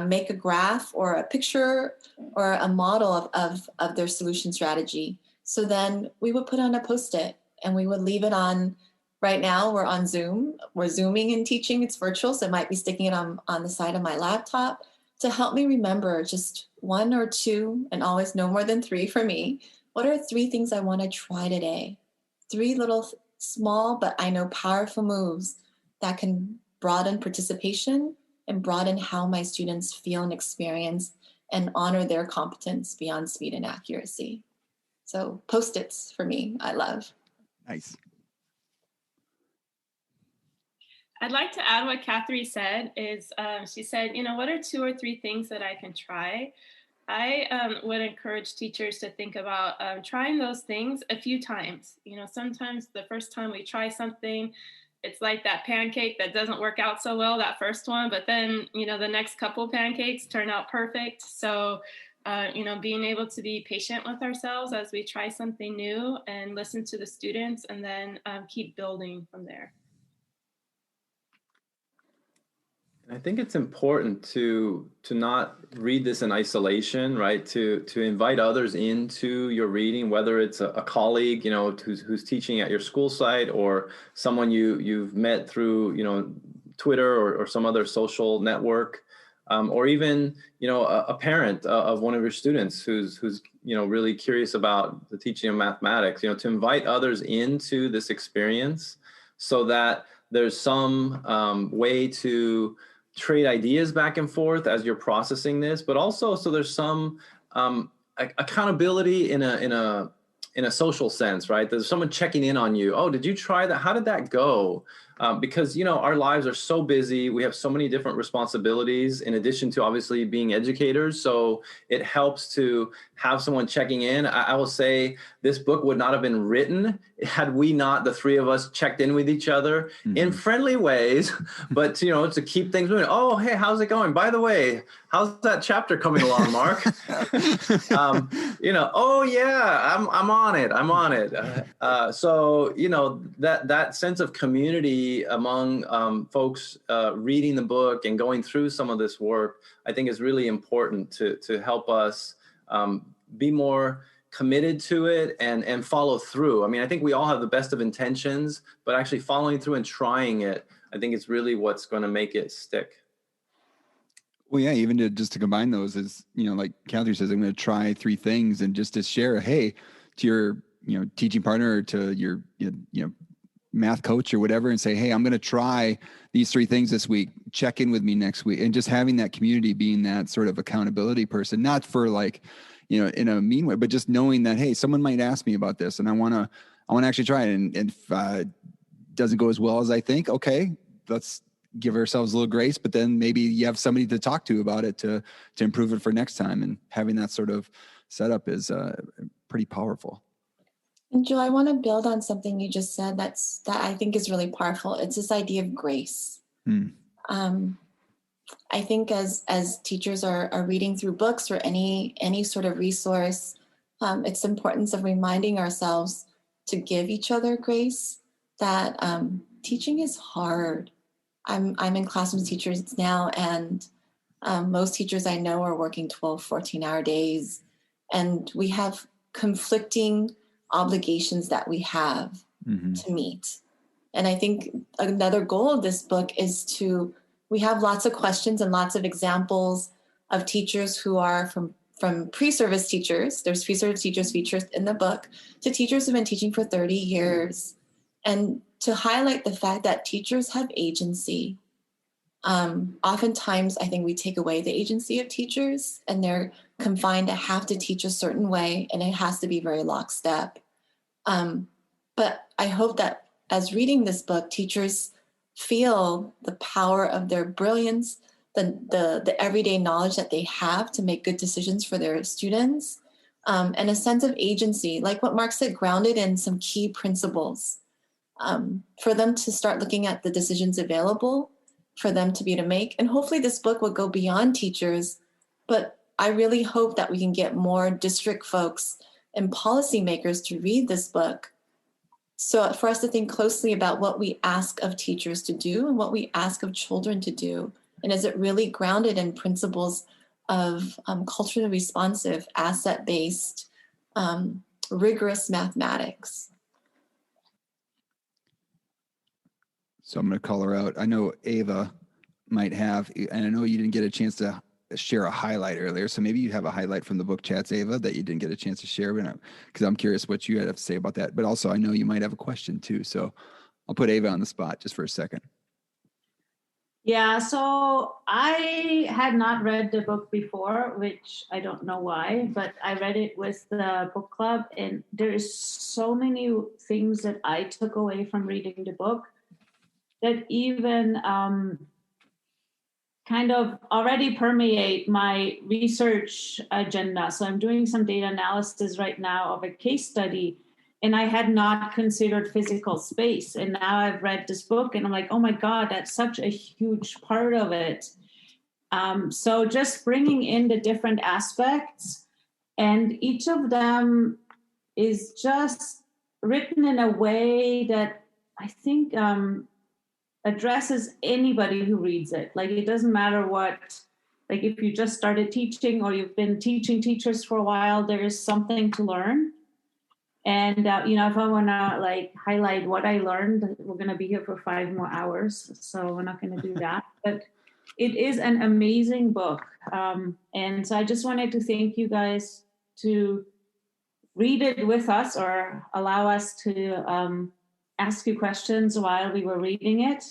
make a graph or a picture or a model of their solution strategy. So then we would put on a Post-it and we would leave it on. Right now we're on Zoom. We're Zooming and teaching. It's virtual, so I might be sticking it on the side of my laptop to help me remember just 1 or 2, and always no more than 3 for me. What are 3 things I want to try today? 3 little small, but I know powerful moves that can broaden participation and broaden how my students feel and experience and honor their competence beyond speed and accuracy. So Post-its for me, I love. Nice. I'd like to add what Catherine said is, she said, what are 2 or 3 things that I can try? I would encourage teachers to think about trying those things a few times. Sometimes the first time we try something, it's like that pancake that doesn't work out so well, that first one, but then, the next couple pancakes turn out perfect. So being able to be patient with ourselves as we try something new and listen to the students, and then keep building from there. I think it's important to not read this in isolation, right? To invite others into your reading, whether it's a colleague, who's teaching at your school site, or someone you've met through, Twitter or some other social network. Or even, a parent of one of your students who's really curious about the teaching of mathematics, to invite others into this experience so that there's some way to trade ideas back and forth as you're processing this, but also so there's some accountability in a social sense, right? There's someone checking in on you. Oh, did you try that? How did that go? Because, our lives are so busy. We have so many different responsibilities in addition to obviously being educators. So it helps to have someone checking in. I will say this book would not have been written had we not, the 3 of us, checked in with each other in friendly ways, but, to keep things moving. Oh, hey, how's it going? By the way, how's that chapter coming along, Mark? oh yeah, I'm on it. I'm on it. So, that sense of community among folks reading the book and going through some of this work, I think is really important to help us be more committed to it and follow through. I mean, I think we all have the best of intentions, but actually following through and trying it, I think it's really what's going to make it stick. Well, yeah, even to combine those is, like Kathy says, I'm going to try 3 things, and just to share, hey, to your, teaching partner or to your, math coach or whatever, and say, hey, I'm going to try these 3 things this week. Check in with me next week. And just having that community, being that sort of accountability person, not for like, in a mean way, but just knowing that, hey, someone might ask me about this and I want to actually try it. And if it doesn't go as well as I think, okay, let's give ourselves a little grace, but then maybe you have somebody to talk to about it to improve it for next time. And having that sort of setup is pretty powerful. And Joe, I want to build on something you just said that I think is really powerful. It's this idea of grace. I think as teachers are reading through books or any sort of resource, it's the importance of reminding ourselves to give each other grace, that teaching is hard. I'm in classroom teachers now, and most teachers I know are working 12, 14-hour days, and we have conflicting obligations that we have to meet. And I think another goal of this book is we have lots of questions and lots of examples of teachers who are from pre-service teachers. There's pre-service teachers featured in the book, to teachers who've been teaching for 30 years. And to highlight the fact that teachers have agency. Oftentimes, I think we take away the agency of teachers, and they're confined to have to teach a certain way, and it has to be very lockstep. But I hope that as reading this book, teachers feel the power of their brilliance, the everyday knowledge that they have to make good decisions for their students, and a sense of agency, like what Mark said, grounded in some key principles. For them to start looking at the decisions available for them to be able to make. And hopefully this book will go beyond teachers, but I really hope that we can get more district folks and policymakers to read this book. So for us to think closely about what we ask of teachers to do and what we ask of children to do. And is it really grounded in principles of culturally responsive, asset-based, rigorous mathematics? So I'm going to call her out. I know Ava might have, and I know you didn't get a chance to share a highlight earlier. So maybe you have a highlight from the book chats, Ava, that you didn't get a chance to share, because I'm curious what you had to say about that. But also I know you might have a question too. So I'll put Ava on the spot just for a second. Yeah, so I had not read the book before, which I don't know why, but I read it with the book club, and there is so many things that I took away from reading the book that even kind of already permeate my research agenda. So I'm doing some data analysis right now of a case study, and I had not considered physical space. And now I've read this book and I'm like, oh my God, that's such a huge part of it. So just bringing in the different aspects, and each of them is just written in a way that I think addresses anybody who reads it. Like, it doesn't matter what, like if you just started teaching or you've been teaching teachers for a while, there is something to learn. And, if I want to like highlight what I learned, we're going to be here for 5 more hours. So we're not going to do that, but it is an amazing book. And so I just wanted to thank you guys to read it with us, or allow us to ask you questions while we were reading it.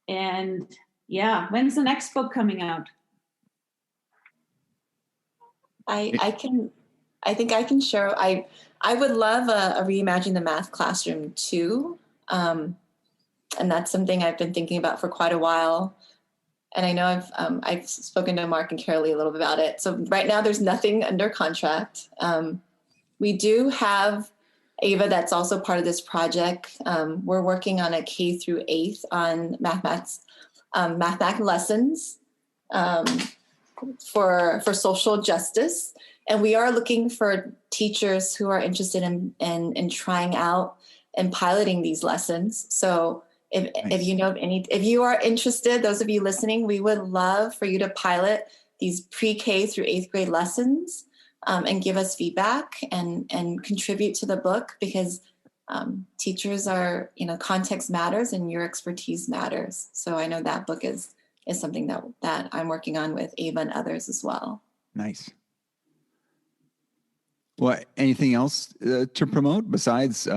And yeah, when's the next book coming out? I think I can share. I would love a Reimagining the Math Classroom too. And that's something I've been thinking about for quite a while. And I know I've spoken to Mark and Carolee a little bit about it. So right now there's nothing under contract. We do have Ava that's also part of this project. We're working on a K through 8th on mathematics lessons for social justice. And we are looking for teachers who are interested in trying out and piloting these lessons. So if you know of if you are interested, those of you listening, we would love for you to pilot these pre-K through 8th grade lessons and give us feedback and contribute to the book, because teachers are, context matters and your expertise matters. So I know that book is something that I'm working on with Ava and others as well. Nice. Well, anything else to promote besides,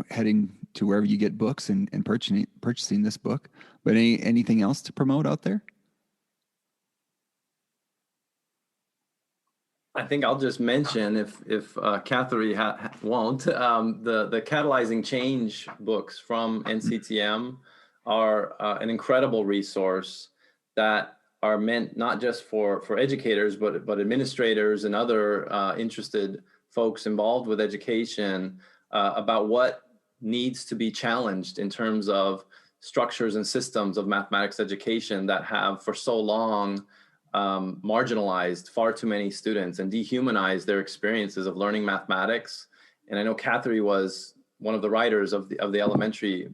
heading to wherever you get books and purchasing this book? But anything else to promote out there? I think I'll just mention, if Catherine won't, the Catalyzing Change books from NCTM are an incredible resource that are meant not just for educators, but administrators and other interested folks involved with education about what needs to be challenged in terms of structures and systems of mathematics education that have for so long marginalized far too many students and dehumanized their experiences of learning mathematics. And I know Catherine was one of the writers of the elementary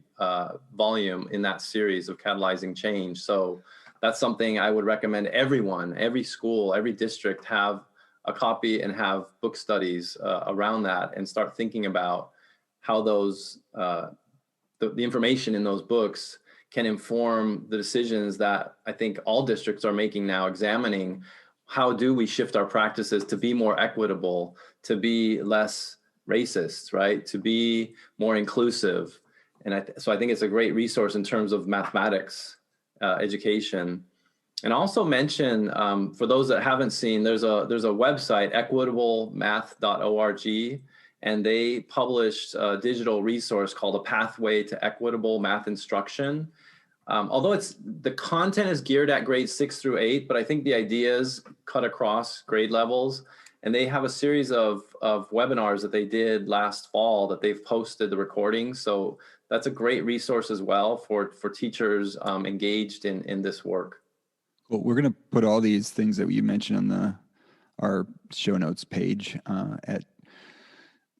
volume in that series of Catalyzing Change. So that's something I would recommend everyone, every school, every district have a copy and have book studies around that, and start thinking about how those the information in those books can inform the decisions that I think all districts are making now, examining how do we shift our practices to be more equitable, to be less racist, right? To be more inclusive. And so I think it's a great resource in terms of mathematics education. And also mention, for those that haven't seen, there's a website, equitableMath.org, and they published a digital resource called A Pathway to Equitable Math Instruction. Although the content is geared at grades 6 through 8, but I think the ideas cut across grade levels. And they have a series of webinars that they did last fall that they've posted the recordings. So that's a great resource as well for teachers engaged in this work. Well, we're going to put all these things that you mentioned on our show notes page at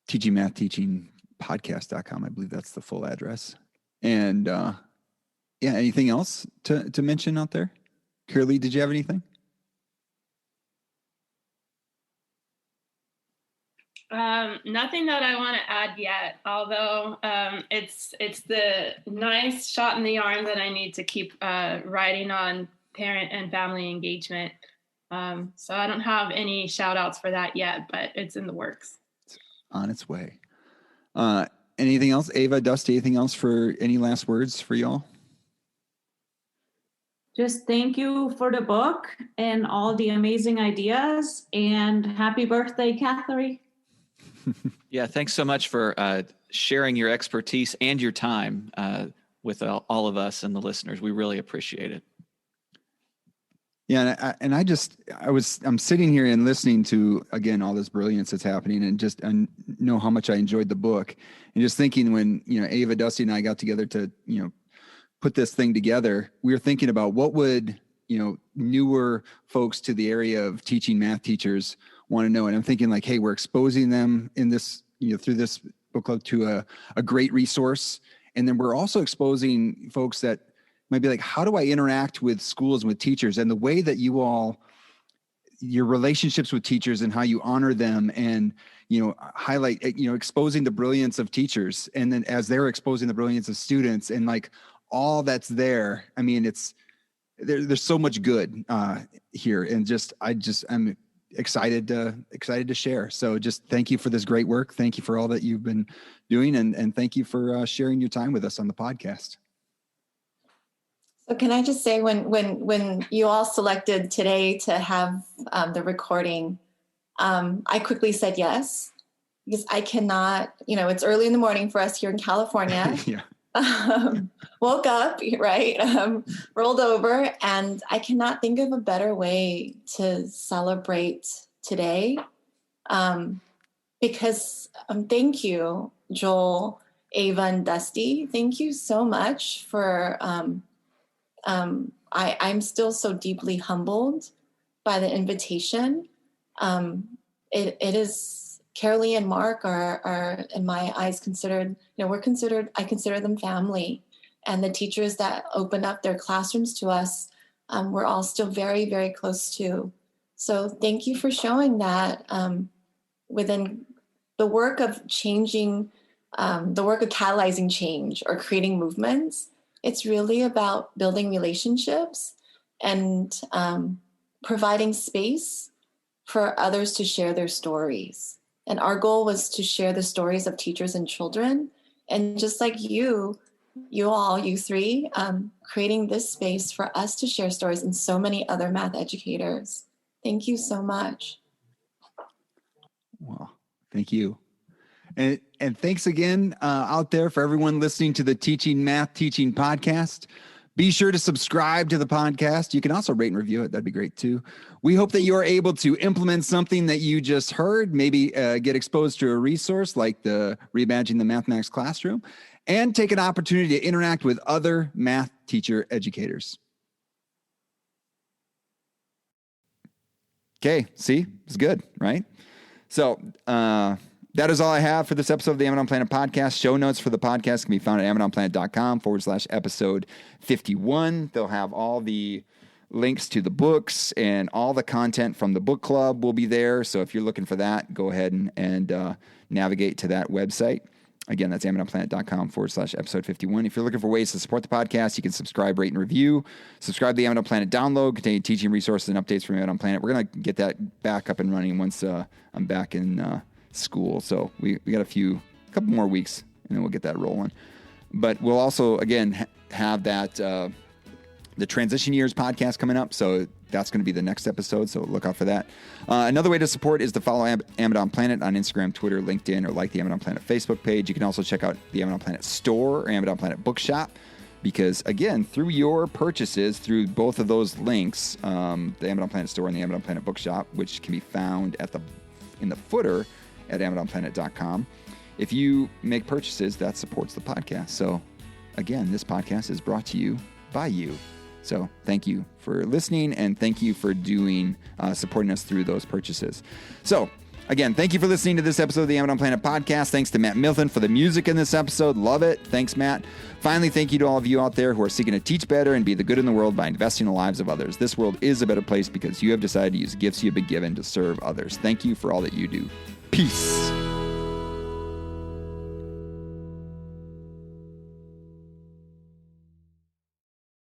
teachingmathteachingpodcast.com. I believe that's the full address. And anything else to mention out there? Curly, did you have anything? Nothing that I want to add yet, although it's the nice shot in the arm that I need to keep writing on parent and family engagement. So I don't have any shout outs for that yet, but it's in the works. It's on its way. Anything else? Ava, Dusty, anything else for any last words for y'all? Just thank you for the book and all the amazing ideas, and happy birthday, Catherine. Yeah, thanks so much for sharing your expertise and your time with all of us and the listeners. We really appreciate it. Yeah, I'm sitting here and listening to, again, all this brilliance that's happening, and I know how much I enjoyed the book, and just thinking when, Ava, Dusty, and I got together to, put this thing together, we were thinking about what would, newer folks to the area of teaching math teachers want to know. And I'm thinking like, hey, we're exposing them in this, through this book club to a great resource. And then we're also exposing folks that might be like, how do I interact with schools and with teachers? And the way that your relationships with teachers and how you honor them and, highlight, exposing the brilliance of teachers. And then as they're exposing the brilliance of students and like all that's there, I mean, there's so much good here. And I'm excited to share. So just thank you for this great work. Thank you for all that you've been doing. And thank you for sharing your time with us on the podcast. So can I just say, when you all selected today to have the recording, I quickly said yes, because I cannot, it's early in the morning for us here in California. Yeah. Woke up, right? Rolled over, and I cannot think of a better way to celebrate today. Because thank you, Joel, Ava, and Dusty. Thank you so much for, I'm still so deeply humbled by the invitation. it is, Carolee and Mark are in my eyes considered, I consider them family. And the teachers that opened up their classrooms to us, we're all still very, very close to. So thank you for showing that within the work of changing, the work of catalyzing change or creating movements. It's really about building relationships and providing space for others to share their stories. And our goal was to share the stories of teachers and children. And just like you three, creating this space for us to share stories and so many other math educators. Thank you so much. Well, thank you. And thanks again out there for everyone listening to the Math Teaching podcast. Be sure to subscribe to the podcast. You can also rate and review it. That'd be great too. We hope that you are able to implement something that you just heard, maybe get exposed to a resource like the Reimagining the Mathematics Classroom, and take an opportunity to interact with other math teacher educators. Okay, see, it's good, right? So that is all I have for this episode of the Amidon Planet podcast. Show notes for the podcast can be found at amidonplanet.com/episode 51. They'll have all the links to the books and all the content from the book club will be there. So if you're looking for that, go ahead and navigate to that website. Again, that's amidonplanet.com/episode 51. If you're looking for ways to support the podcast, you can subscribe, rate, and review. Subscribe to the Amidon Planet download, containing teaching resources and updates from Amidon Planet. We're going to get that back up and running once I'm back in school. So we got a couple more weeks, and then we'll get that rolling. But we'll also, again, have that the Transition Years podcast coming up. So that's going to be the next episode. So look out for that. Another way to support is to follow Amidon Planet on Instagram, Twitter, LinkedIn, or like the Amidon Planet Facebook page. You can also check out the Amidon Planet store or Amidon Planet bookshop. Because, again, through your purchases, through both of those links, the Amidon Planet store and the Amidon Planet bookshop, which can be found in the footer at amidonplanet.com. If you make purchases, that supports the podcast. So, again, this podcast is brought to you by you. So thank you for listening, and thank you for supporting us through those purchases. So, again, thank you for listening to this episode of the Amidon Planet podcast. Thanks to Matt Milton for the music in this episode. Love it. Thanks, Matt. Finally, thank you to all of you out there who are seeking to teach better and be the good in the world by investing in the lives of others. This world is a better place because you have decided to use gifts you have been given to serve others. Thank you for all that you do. Peace.